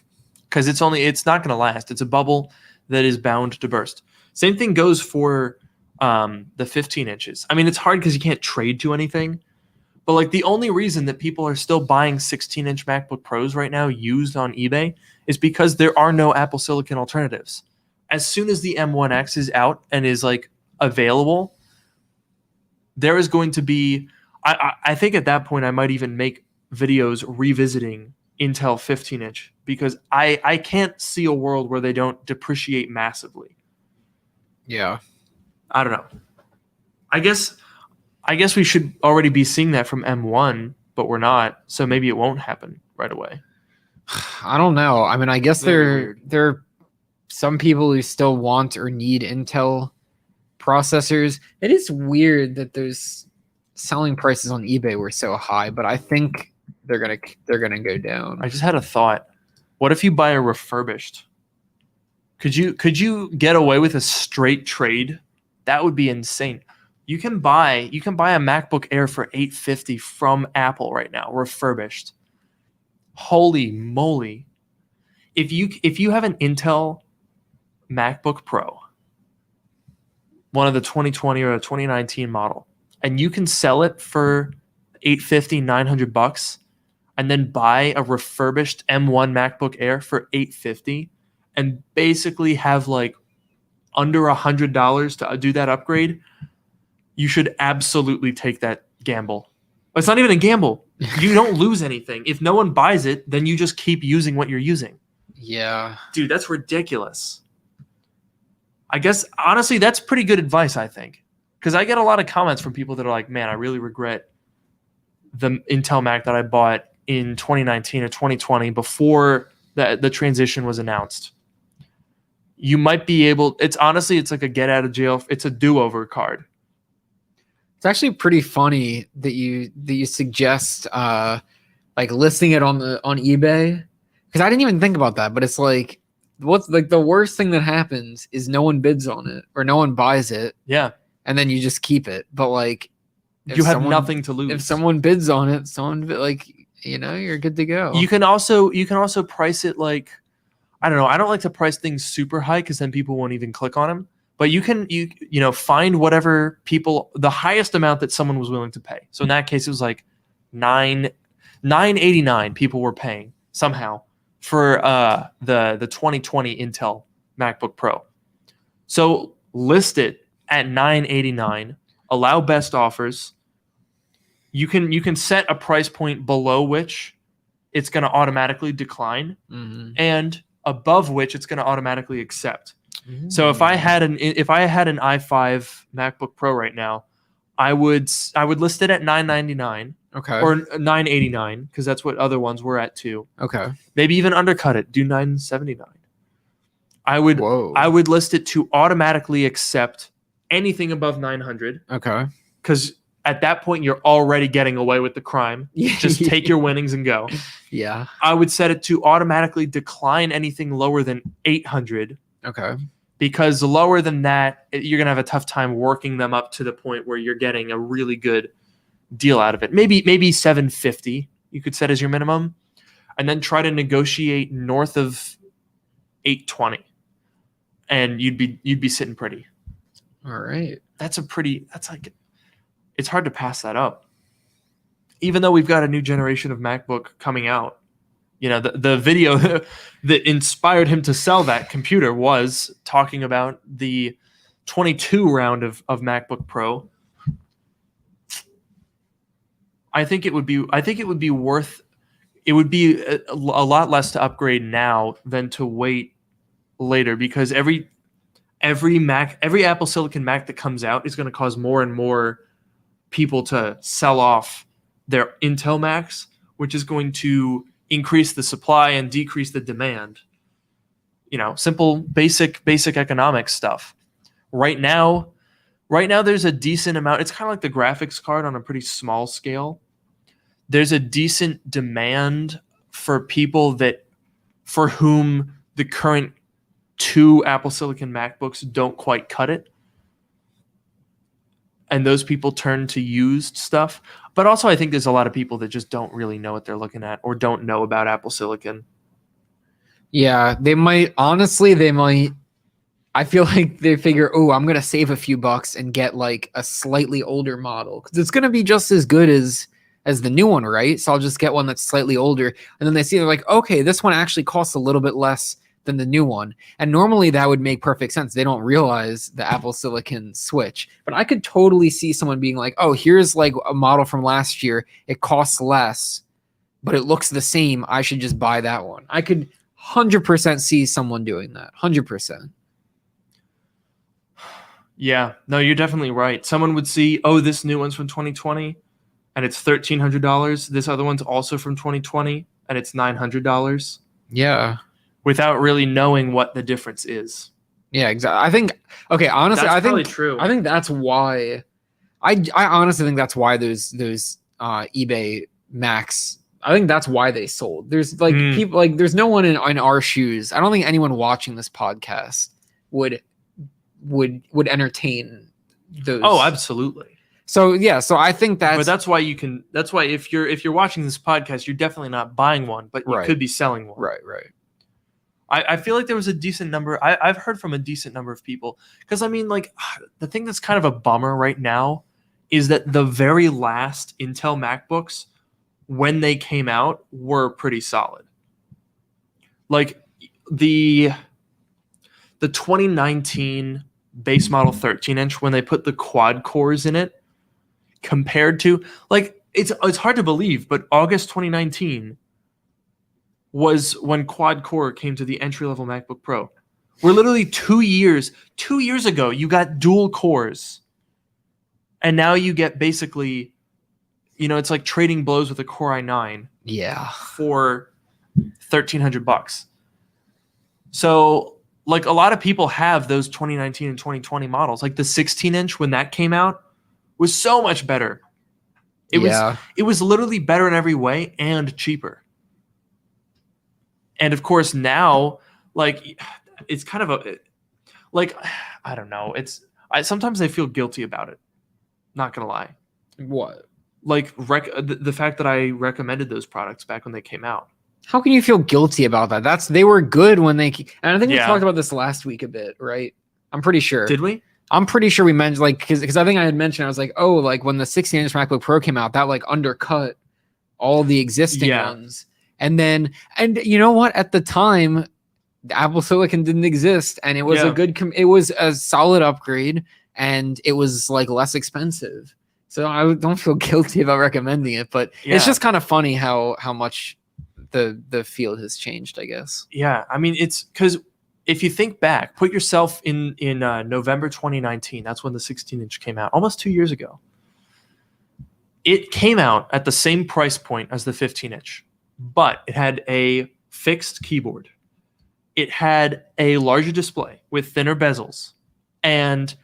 because it's not gonna last. It's a bubble that is bound to burst. Same thing goes for the 15 inches. I mean, it's hard because you can't trade to anything. But like the only reason that people are still buying 16-inch MacBook Pros right now used on eBay is because there are no Apple Silicon alternatives. As soon as the M1X is out and is like available, there is going to be, I think at that point I might even make videos revisiting Intel 15-inch because I can't see a world where they don't depreciate massively. Yeah. I don't know. I guess we should already be seeing that from M1, but we're not. So maybe it won't happen right away. I don't know. I mean, I guess Very there are some people who still want or need Intel processors. It is weird that there's selling prices on eBay were so high, but I think they're gonna go down. I just had a thought. What if you buy a refurbished? Could you get away with a straight trade? That would be insane. You can buy a MacBook Air for $850 from Apple right now, refurbished. Holy moly. If you have an Intel MacBook Pro, one of the 2020 or a 2019 model, and you can sell it for $850, $900, and then buy a refurbished M1 MacBook Air for $850, and basically have like under $100 to do that upgrade, you should absolutely take that gamble. It's not even a gamble. You don't lose anything. If no one buys it, then you just keep using what you're using. Yeah. Dude, that's ridiculous. I guess, honestly, that's pretty good advice, I think. Because I get a lot of comments from people that are like, man, I really regret the Intel Mac that I bought in 2019 or 2020 before the transition was announced. You might be able, it's like a get out of jail, it's a do-over card. It's actually pretty funny that you suggest like listing it on eBay, because I didn't even think about that. But it's like, what's like the worst thing that happens is no one bids on it or no one buys it. Yeah, and then you just keep it. But like, you have nothing to lose. If someone bids on it, you're good to go. You can also price it like, I don't know. I don't like to price things super high because then people won't even click on them. But you find whatever people, the highest amount that someone was willing to pay. So in that case, it was like $989 people were paying somehow for the 2020 Intel MacBook Pro. So list it at $989, allow best offers. You can set a price point below which it's going to automatically decline, and above which it's going to automatically accept. So if I had an i5 MacBook Pro right now, I would list it at $999, or $989, because that's what other ones were at too. Okay, maybe even undercut it, do $979. I would list it to automatically accept anything above $900. Okay, because at that point you're already getting away with the crime. Just take your winnings and go. Yeah. I would set it to automatically decline anything lower than $800. Okay. Because lower than that, you're going to have a tough time working them up to the point where you're getting a really good deal out of it. Maybe $750 you could set as your minimum, and then try to negotiate north of $820, and you'd be sitting pretty. All right. It's hard to pass that up. Even though we've got a new generation of MacBook coming out. The video that inspired him to sell that computer was talking about the 22 round of MacBook Pro. I think it would be a lot less to upgrade now than to wait later, because every Apple Silicon Mac that comes out is going to cause more and more people to sell off their Intel Macs, which is going to increase the supply and decrease the demand. Simple basic economics stuff. Right now there's a decent amount. It's kind of like the graphics card on a pretty small scale. There's a decent demand for people for whom the current 2 Apple Silicon MacBooks don't quite cut it. And those people turn to used stuff. But also I think there's a lot of people that just don't really know what they're looking at, or don't know about Apple Silicon. Yeah, they might. Honestly, I feel like they figure, oh, I'm going to save a few bucks and get like a slightly older model, because it's going to be just as good as the new one, right? So I'll just get one that's slightly older. And then they're like, okay, this one actually costs a little bit less than the new one. And normally that would make perfect sense. They don't realize the Apple Silicon switch. But I could totally see someone being like, oh, here's like a model from last year. It costs less, but it looks the same. I should just buy that one. I could 100% see someone doing that. 100%. Yeah, no, you're definitely right. Someone would see, oh, this new one's from 2020 and it's $1,300. This other one's also from 2020 and it's $900. Yeah. Without really knowing what the difference is. Yeah, exactly. I think, okay, honestly, that's I think probably true. I think that's why I honestly think that's why those eBay Macs, I think that's why they sold. There's like people, like there's no one in our shoes. I don't think anyone watching this podcast would entertain those. Oh, absolutely. So yeah, so I think that's why if you're watching this podcast, you're definitely not buying one, but you could be selling one. Right. I feel like there was a decent number. I've heard from a decent number of people, because I mean, like, the thing that's kind of a bummer right now is that the very last Intel MacBooks, when they came out, were pretty solid. Like the 2019 base model 13-inch, when they put the quad cores in it, compared to, like, it's hard to believe, but August 2019 was when quad core came to the entry-level MacBook Pro. We're literally 2 years ago, you got dual cores. And now you get basically, it's like trading blows with a Core i9. Yeah. For $1,300. So, like, a lot of people have those 2019 and 2020 models. Like the 16-inch, when that came out, was so much better. It was literally better in every way and cheaper. And of course now, like, it's kind of I don't know. Sometimes I feel guilty about it. Not gonna lie. What? Like the fact that I recommended those products back when they came out. How can you feel guilty about that? They were good when and I think we talked about this last week a bit, right? I'm pretty sure. Did we? I'm pretty sure we mentioned like because I think I had mentioned I was like, oh, like when the 16-inch MacBook Pro came out, that like undercut all the existing ones. And then you know what? At the time, the Apple Silicon didn't exist, and it was it was a solid upgrade, and it was like less expensive. So I don't feel guilty about recommending it, but it's just kind of funny how much the field has changed, I guess. Yeah, I mean, it's because if you think back, put yourself in November 2019. That's when the 16-inch came out, almost 2 years ago. It came out at the same price point as the 15-inch, but it had a fixed keyboard. It had a larger display with thinner bezels and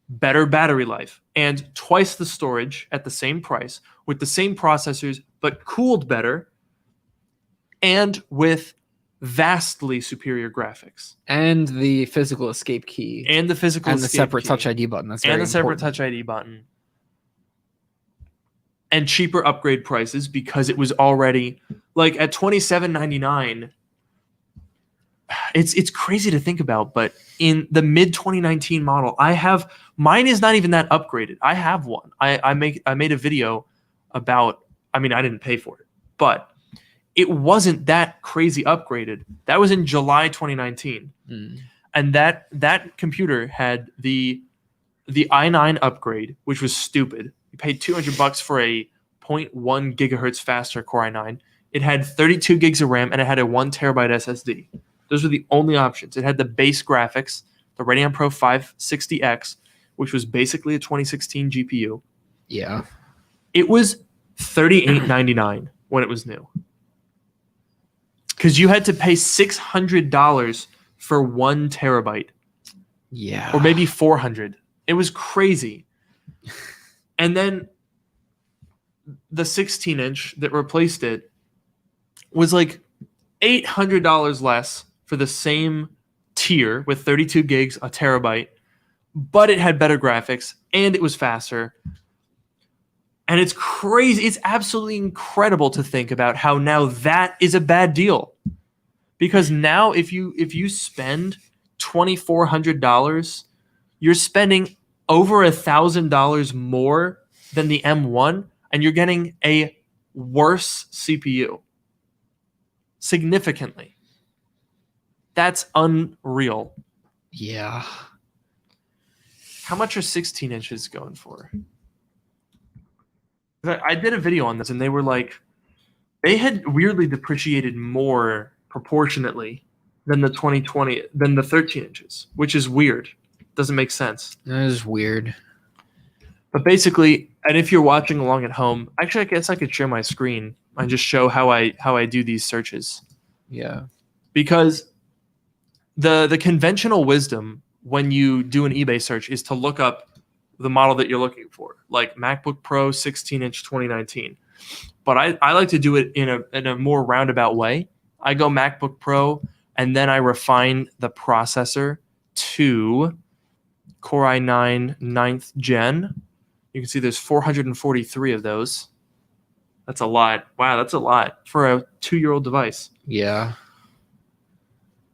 better battery life and twice the storage at the same price with the same processors, but cooled better and with vastly superior graphics. And the physical escape key. And the separate Touch ID button. That's very important. Separate Touch ID button. And cheaper upgrade prices because it was already like at $27.99. It's crazy to think about, but in the mid 2019 model, mine is not even that upgraded. I have one. I made a video about. I mean, I didn't pay for it, but it wasn't that crazy upgraded. That was in July 2019, and that computer had the i9 upgrade, which was stupid. You paid $200 for a 0.1 gigahertz faster Core i9. It had 32 gigs of RAM and it had a 1 terabyte SSD. Those were the only options. It had the base graphics, the Radeon Pro 560X, which was basically a 2016 GPU. Yeah. It was $38.99 when it was new. Because you had to pay $600 for 1 terabyte. Yeah. Or maybe $400. It was crazy. And then the 16-inch that replaced it was like $800 less for the same tier with 32 gigs, a terabyte, but it had better graphics and it was faster. And it's crazy. It's absolutely incredible to think about how now that is a bad deal. Because now if you spend $2,400, you're spending over $1,000 more than the M1, and you're getting a worse CPU. Significantly. That's unreal. Yeah. How much are 16 inches going for? I did a video on this, and they were like, they had weirdly depreciated more proportionately than the 13 inches, which is weird. Doesn't make sense. That is weird. But basically, and if you're watching along at home, actually, I guess I could share my screen and just show how I do these searches. Yeah. Because the conventional wisdom when you do an eBay search is to look up the model that you're looking for, like MacBook Pro 16-inch 2019. But I like to do it in a more roundabout way. I go MacBook Pro, and then I refine the processor to Core i9 9th gen. You can see there's 443 of those. That's a lot. Wow, that's a lot for a 2-year-old device. Yeah.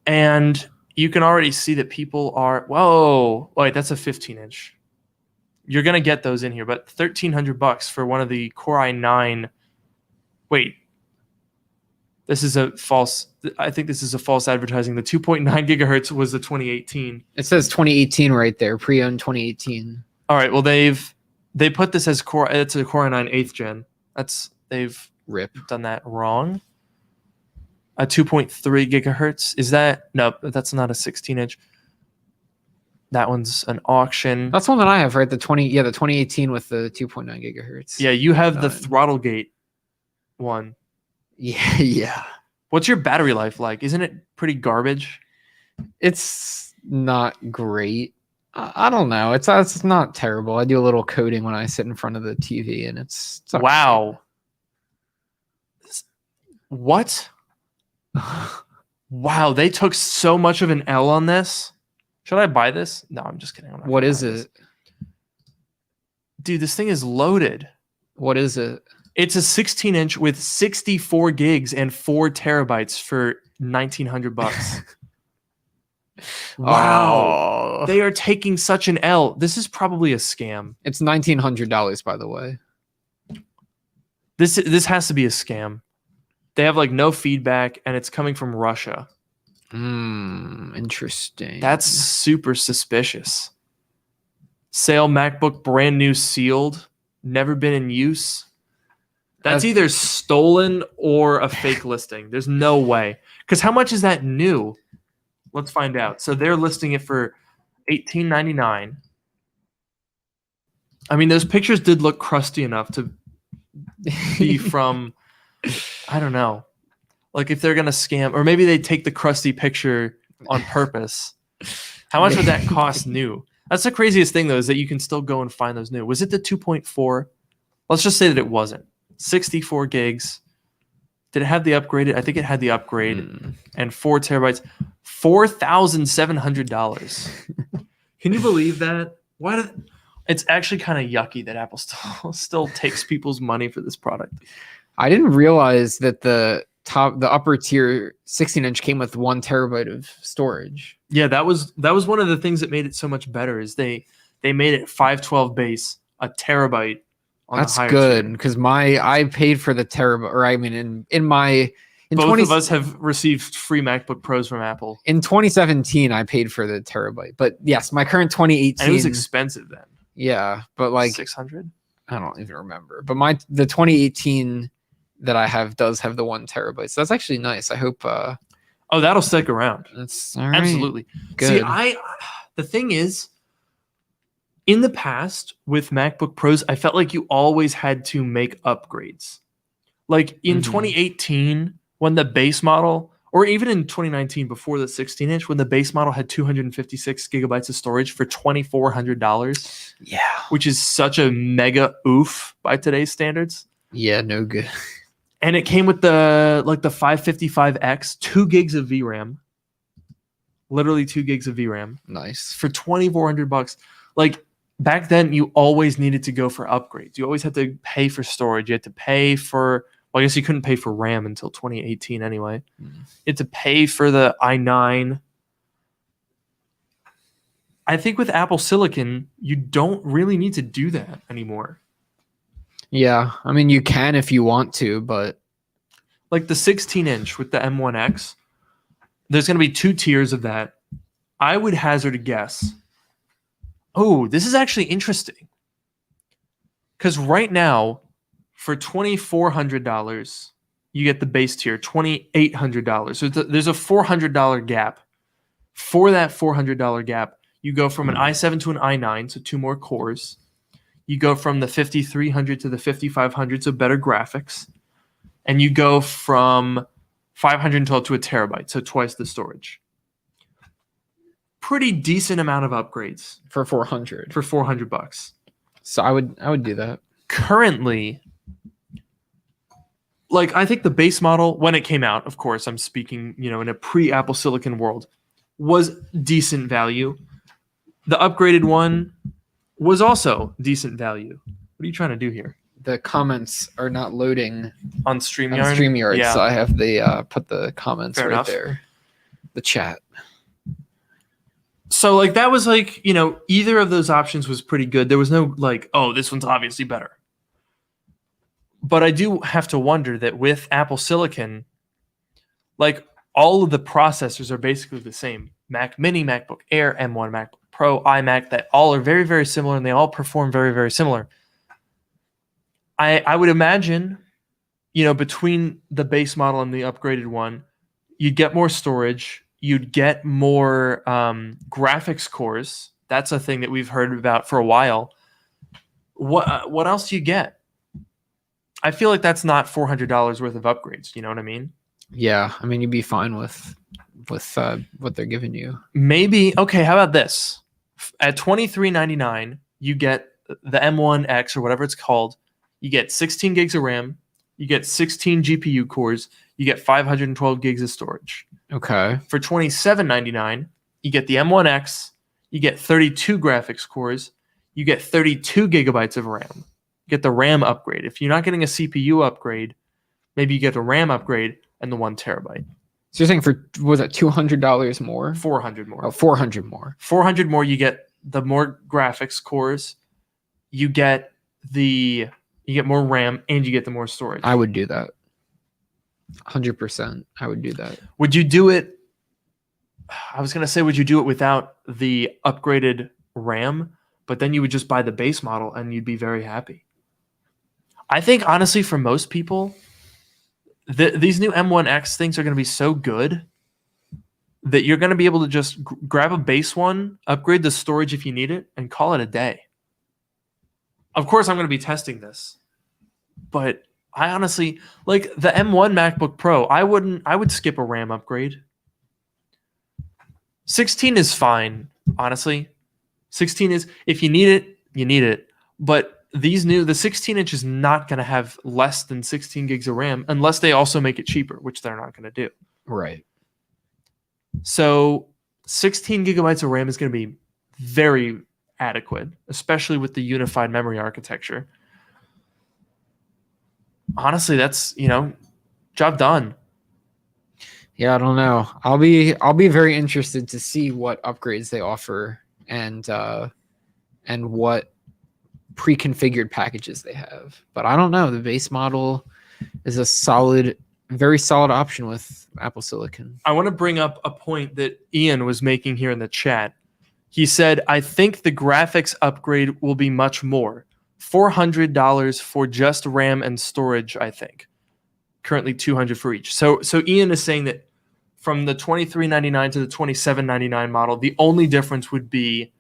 And you can already see that people are, whoa, wait, that's a 15-inch. You're going to get those in here, but $1,300 for one of the Core i9. Wait, this is a false, I think this is a false advertising. The 2.9 gigahertz was the 2018. It says 2018 right there, pre-owned 2018. All right, well, they put this as it's a Core i9 8th gen. They've done that wrong. A 2.3 gigahertz. Is that? No, that's not a 16-inch. That one's an auction. That's one that I have, right? The 2018 with the 2.9 gigahertz. Yeah, you have the throttle gate one. Yeah. What's your battery life like? Isn't it pretty garbage? It's not great. I don't know. It's not terrible. I do a little coding when I sit in front of the TV, and it's okay. Wow. What? Wow, they took so much of an L on this. Should I buy this? No, I'm just kidding. What is it? Dude, this thing is loaded. What is it? It's a 16-inch with 64 gigs and 4 terabytes for $1,900. Wow. Oh. They are taking such an L. This is probably a scam. It's $1,900, by the way. This has to be a scam. They have like no feedback, and it's coming from Russia. Interesting. That's super suspicious. Sale MacBook brand new sealed, never been in use. That's either stolen or a fake listing. There's no way. Because how much is that new? Let's find out. So they're listing it for $18.99. I mean, those pictures did look crusty enough to be from, I don't know. Like if they're going to scam, or maybe they take the crusty picture on purpose. How much would that cost new? That's the craziest thing, though, is that you can still go and find those new. Was it the 2.4? Let's just say that it wasn't. 64 gigs. Did it have the upgraded? I think it had the upgrade. And 4 terabytes. $4,700. Can you believe that? It's actually kind of yucky that Apple still takes people's money for this product. I didn't realize that the upper tier 16-inch came with 1 terabyte of storage. Yeah, that was one of the things that made it so much better. Is they made it 512 base, a terabyte. That's good, because I paid for the terabyte, or I mean, both of us have received free MacBook Pros from Apple. In 2017, I paid for the terabyte, but yes, my current 2018. And it was expensive then. Yeah, but like 600. I don't even remember. But the 2018 that I have does have the 1 terabyte, so that's actually nice. I hope. Oh, that'll stick around. That's all right. Absolutely. Good. See, the thing is, in the past with MacBook Pros, I felt like you always had to make upgrades. Like in 2018, when the base model, or even in 2019 before the 16-inch, when the base model had 256 gigabytes of storage for $2,400. Yeah. Which is such a mega oof by today's standards. Yeah, no good. And it came with the 555X, 2 gigs of VRAM. Literally 2 gigs of VRAM. Nice. For $2,400. Like back then, you always needed to go for upgrades. You always had to pay for storage. You had to pay for, well, I guess you couldn't pay for RAM until 2018 anyway. You had to pay for the i9. I think with Apple Silicon, you don't really need to do that anymore. Yeah, I mean, you can if you want to, but like the 16-inch with the M1X, there's going to be 2 tiers of that. I would hazard a guess. Oh, this is actually interesting. Because right now, for $2,400, you get the base tier, $2,800. So there's a $400 gap. For that $400 gap, you go from an i7 to an i9, so 2 more cores. You go from the 5300 to the 5500, so better graphics. And you go from 512 to a terabyte, so twice the storage. Pretty decent amount of upgrades for 400. For $400. So I would do that. Currently, like I think the base model when it came out, of course, I'm speaking, in a pre-Apple Silicon world, was decent value. The upgraded one was also decent value. What are you trying to do here? The comments are not loading on StreamYard. Yeah. So I have put the comments Fair enough. there. The chat. So like that was like, either of those options was pretty good. There was no like, oh, this one's obviously better. But I do have to wonder that with Apple Silicon, like all of the processors are basically the same. Mac Mini, MacBook Air, M1, MacBook Pro, iMac, that all are very, very similar and they all perform very, very similar. I would imagine, between the base model and the upgraded one, you'd get more storage, you'd get more graphics cores. That's a thing that we've heard about for a while. What else do you get? I feel like that's not $400 worth of upgrades. You know what I mean? Yeah, I mean you'd be fine with what they're giving you. Maybe okay. How about this? At $23.99, you get the M1X or whatever it's called. You get 16 gigs of RAM. You get 16 GPU cores. You get 512 gigs of storage. Okay. For $27.99, you get the M1X. You get 32 graphics cores. You get 32 gigabytes of RAM. You get the RAM upgrade. If you're not getting a CPU upgrade, maybe you get a RAM upgrade and the 1 terabyte. So you're saying for, was it $200 more? 400 more. Oh, 400 more. 400 more, you get the more graphics cores, you get more RAM, and you get the more storage. I would do that. 100%. I would do that. Would you do it? I was going to say, would you do it without the upgraded RAM? But then you would just buy the base model and you'd be very happy. I think, honestly, for most people, these new M1X things are going to be so good that you're going to be able to just grab a base one, upgrade the storage if you need it, and call it a day. Of course, I'm going to be testing this, but I honestly, like the M1 MacBook Pro, I would skip a RAM upgrade. 16 is fine, honestly. 16 is, if you need it, you need it. But the 16-inch is not going to have less than 16 gigs of RAM unless they also make it cheaper, which they're not going to do. Right. So 16 gigabytes of RAM is going to be very adequate, especially with the unified memory architecture. Honestly, that's, job done. Yeah, I don't know. I'll be very interested to see what upgrades they offer and what pre-configured packages they have. But I don't know. The base model is a very solid option with Apple Silicon. I want to bring up a point that Ian was making here in the chat. He said, I think the graphics upgrade will be much more. $400 for just RAM and storage, I think. Currently $200 for each. So Ian is saying that from the $23.99 to the $27.99 model, the only difference would be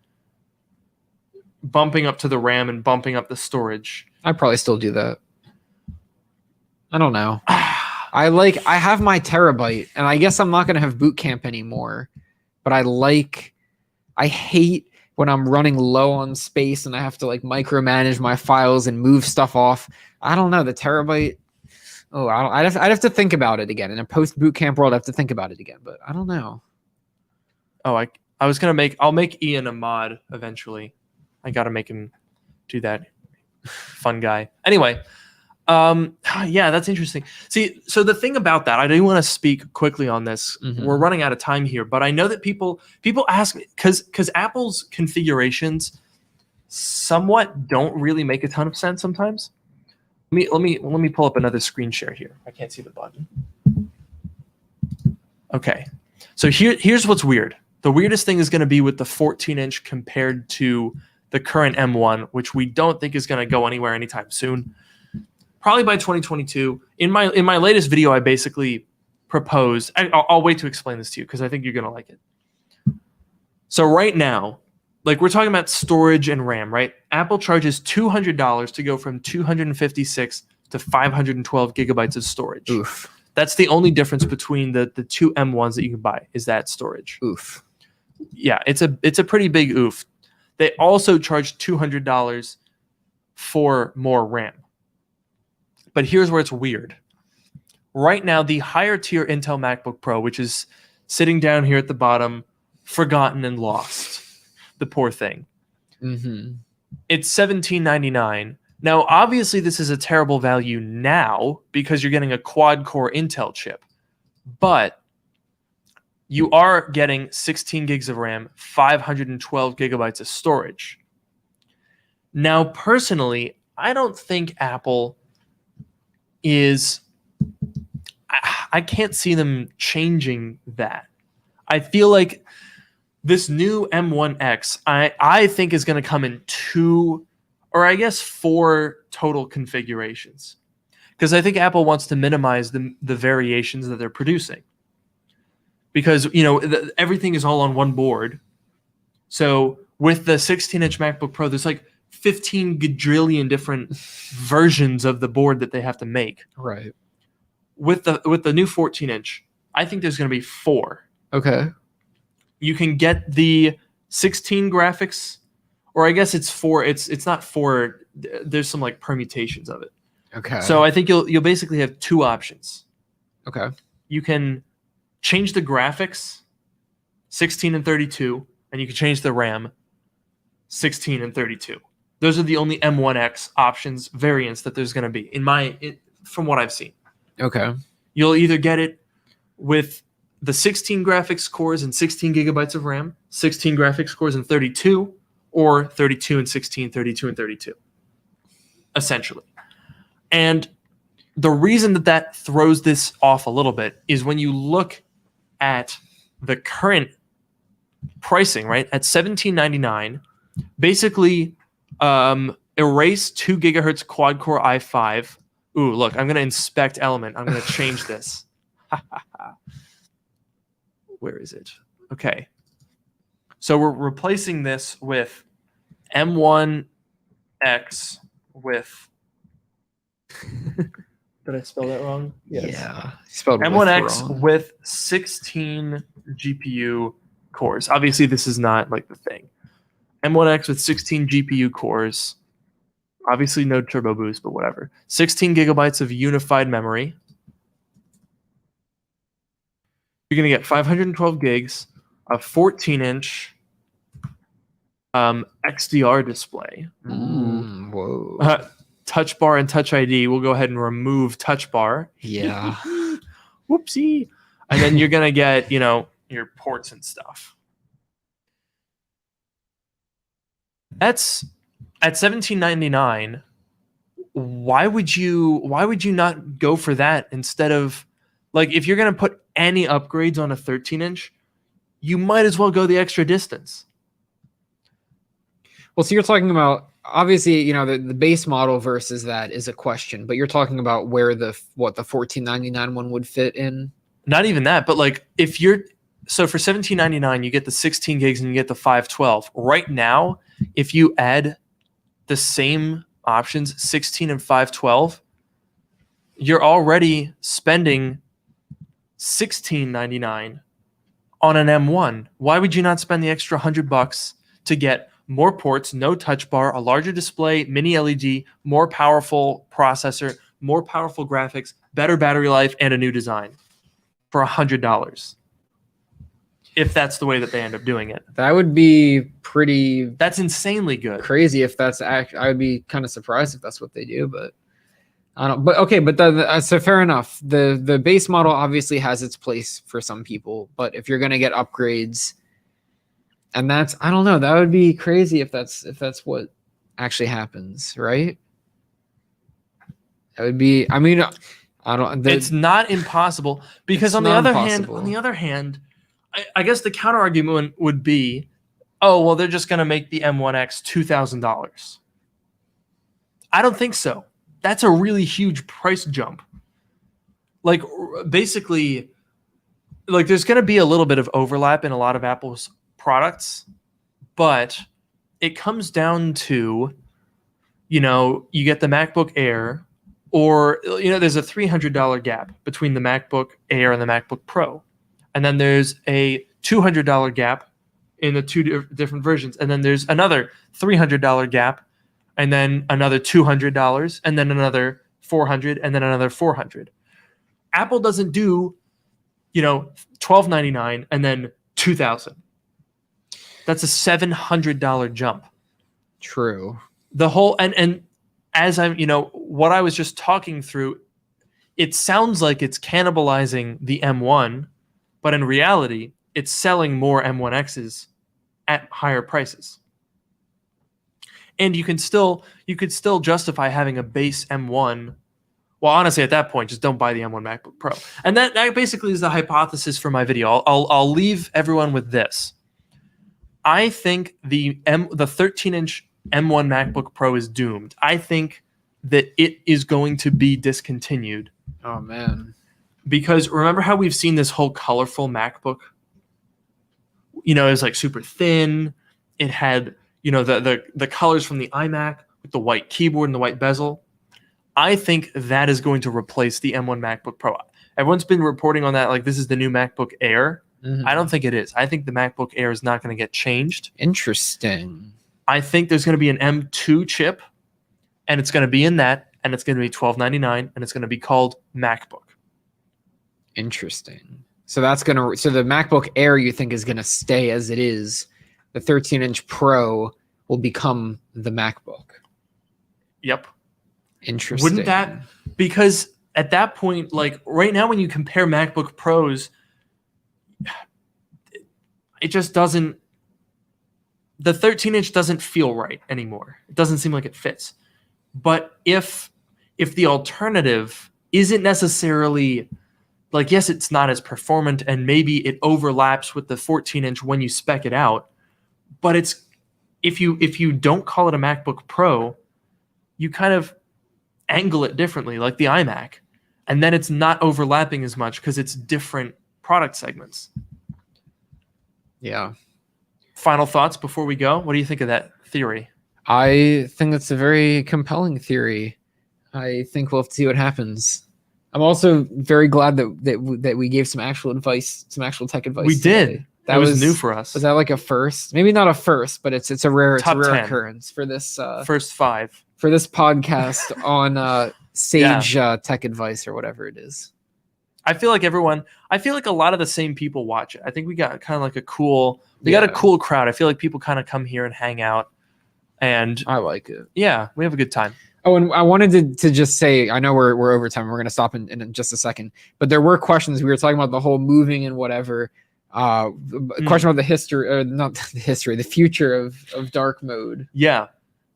bumping up to the RAM and bumping up the storage. I'd probably still do that. I don't know. I have my terabyte, and I guess I'm not going to have boot camp anymore, but I hate when I'm running low on space and I have to micromanage my files and move stuff off. I don't know, the terabyte. Oh, I'd have to think about it again. In a post boot camp world, I have to think about it again, but I don't know. Oh, I'll make Ian a mod eventually. I got to make him do that. Fun guy. Anyway, yeah, that's interesting. See, so the thing about that, I do want to speak quickly on this. Mhm. We're running out of time here, but I know that people ask me because Apple's configurations somewhat don't really make a ton of sense sometimes. Let me pull up another screen share here. I can't see the button. Okay, so here's what's weird. The weirdest thing is going to be with the 14-inch compared to the current M1, which we don't think is going to go anywhere anytime soon. Probably by 2022. In my latest video, I basically proposed. I'll wait to explain this to you because I think you're going to like it. So right now, we're talking about storage and RAM, right? Apple charges $200 to go from 256 to 512 gigabytes of storage. Oof. That's the only difference between the two M1s that you can buy is that storage. Oof. Yeah, it's a pretty big oof. They also charge $200 for more RAM. But here's where it's weird. Right now, the higher tier Intel MacBook Pro, which is sitting down here at the bottom, forgotten and lost. The poor thing. Mm-hmm. It's $17.99. Now, obviously, this is a terrible value now because you're getting a quad-core Intel chip. But you are getting 16 gigs of RAM, 512 gigabytes of storage. Now, personally, I don't think Apple is... I can't see them changing that. I feel like this new M1X, I think is going to come in 2 or I guess 4 total configurations. Because I think Apple wants to minimize the variations that they're producing. Because, everything is all on one board. So with the 16-inch MacBook Pro, there's 15 gajillion different versions of the board that they have to make. Right. With the new 14-inch, I think there's going to be 4. Okay. You can get the 16 graphics, or I guess it's 4. It's not 4. There's some permutations of it. Okay. So I think you'll basically have 2 options. Okay. You can change the graphics 16 and 32, and you can change the RAM 16 and 32. Those are the only M1X options, variants that there's going to be from what I've seen. Okay. You'll either get it with the 16 graphics cores and 16 gigabytes of RAM, 16 graphics cores and 32, or 32 and 16, 32 and 32, essentially. And the reason that throws this off a little bit is when you look at the current pricing, right, at $17.99, basically erase 2 gigahertz quad core i5. Ooh, look, I'm going to inspect Element. I'm going to change this. Where is it? Okay. So we're replacing this with M1X with... Did I spell that wrong? Yes. Yeah. Spelled M1X with 16 GPU cores. Obviously, this is not like the thing. M1X with 16 GPU cores. Obviously, no turbo boost, but whatever. 16 gigabytes of unified memory. You're going to get 512 gigs, a 14-inch XDR display. Whoa. Touch bar and Touch ID. We'll go ahead and remove Touch bar. Yeah. Whoopsie. And then you're going to get, your ports and stuff. That's at $17.99. Why would you not go for that instead of, like, if you're going to put any upgrades on a 13-inch, you might as well go the extra distance. Well, so you're talking about, obviously, the base model versus that is a question, but you're talking about where the $14.99 one would fit in. Not even that, but like so for $17.99, you get the 16 gigs and you get the 512. Right now, if you add the same options, 16 and 512, you're already spending $16.99 on an M1. Why would you not spend the extra $100 to get more ports, no touch bar, a larger display, mini LED, more powerful processor, more powerful graphics, better battery life, and a new design for $100? If that's the way that they end up doing it. That would be pretty... That's insanely good. Crazy if that's... I would be kind of surprised if that's what they do, but... I don't... But okay, but so fair enough. The base model obviously has its place for some people, but if you're going to get upgrades... And that's... I don't know. That would be crazy if that's what actually happens, right? That would be... I mean, I don't... It's not impossible, because on the other hand... I guess the counter argument would be, oh, well, they're just going to make the M1X $2,000. I don't think so. That's a really huge price jump. Like, basically, like, there's going to be a little bit of overlap in a lot of Apple's products, but it comes down to, you get the MacBook Air, or, there's a $300 gap between the MacBook Air and the MacBook Pro. And then there's a $200 gap in the two different versions. And then there's another $300 gap, and then another $200, and then another $400, and then another $400. Apple doesn't do, $12.99 and then $2,000. That's a $700 jump. True. The whole and as I'm, what I was just talking through, it sounds like it's cannibalizing the M1. But in reality, it's selling more M1Xs at higher prices. And you could still justify having a base M1. Well, honestly, at that point, just don't buy the M1 MacBook Pro. And that basically is the hypothesis for my video. I'll leave everyone with this. I think the 13-inch M1 MacBook Pro is doomed. I think that it is going to be discontinued. Oh, man. Because remember how we've seen this whole colorful MacBook? It was like super thin. It had, the colors from the iMac with the white keyboard and the white bezel. I think that is going to replace the M1 MacBook Pro. Everyone's been reporting on that, like this is the new MacBook Air. Mm-hmm. I don't think it is. I think the MacBook Air is not going to get changed. Interesting. I think there's going to be an M2 chip, and it's going to be in that, and it's going to be $12.99, and it's going to be called MacBook. Interesting. So the MacBook Air you think is going to stay as it is. The 13-inch Pro will become the MacBook. Yep. Interesting. Wouldn't that? Because at that point, like right now, when you compare MacBook Pros, it just doesn't. The 13-inch doesn't feel right anymore. It doesn't seem like it fits. But if the alternative isn't necessarily like, yes, it's not as performant and maybe it overlaps with the 14-inch when you spec it out, but it's if you don't call it a MacBook Pro, you kind of angle it differently, like the iMac, and then it's not overlapping as much because it's different product segments. Yeah. Final thoughts before we go? What do you think of that theory? I think that's a very compelling theory. I think we'll have to see what happens. I'm also very glad that we gave some actual advice, some actual tech advice. We did. Today. That was new for us. Was that like a first? Maybe not a first, but it's a rare Top 10. occurrence for this first 5 for this podcast on Sage tech advice or whatever it is. I feel like a lot of the same people watch it. I think we got kind of like got a cool crowd. I feel like people kind of come here and hang out, and I like it. Yeah, we have a good time. Oh, and I wanted to just say, I know we're over time. We're going to stop in just a second, but there were questions. We were talking about the whole moving and whatever. Question about the history, or not the history, the future of dark mode. Yeah.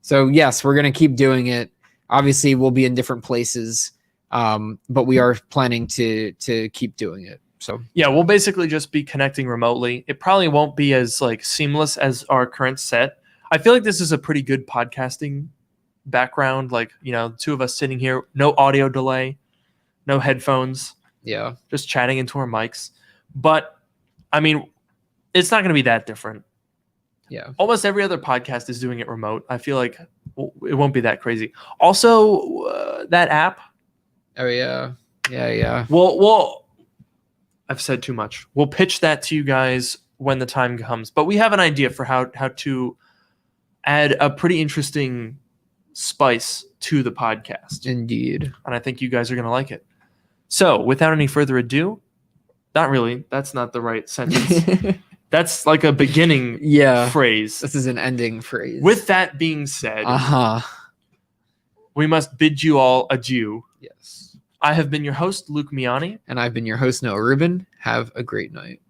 So yes, we're going to keep doing it. Obviously, we'll be in different places, but we are planning to keep doing it. So yeah, we'll basically just be connecting remotely. It probably won't be as like seamless as our current set. I feel like this is a pretty good podcasting background. Like, two of us sitting here, no audio delay, no headphones. Yeah, just chatting into our mics. But I mean, it's not going to be that different. Yeah, almost every other podcast is doing it remote. I feel like it won't be that crazy. Also, that app. Oh yeah. Well, I've said too much. We'll pitch that to you guys when the time comes. But we have an idea for how to add a pretty interesting spice to the podcast. Indeed. And I think you guys are going to like it. So, without any further ado, not really. That's not the right sentence. That's like a beginning phrase. This is an ending phrase. With that being said, we must bid you all adieu. Yes. I have been your host, Luke Miani. And I've been your host, Noah Rubin. Have a great night.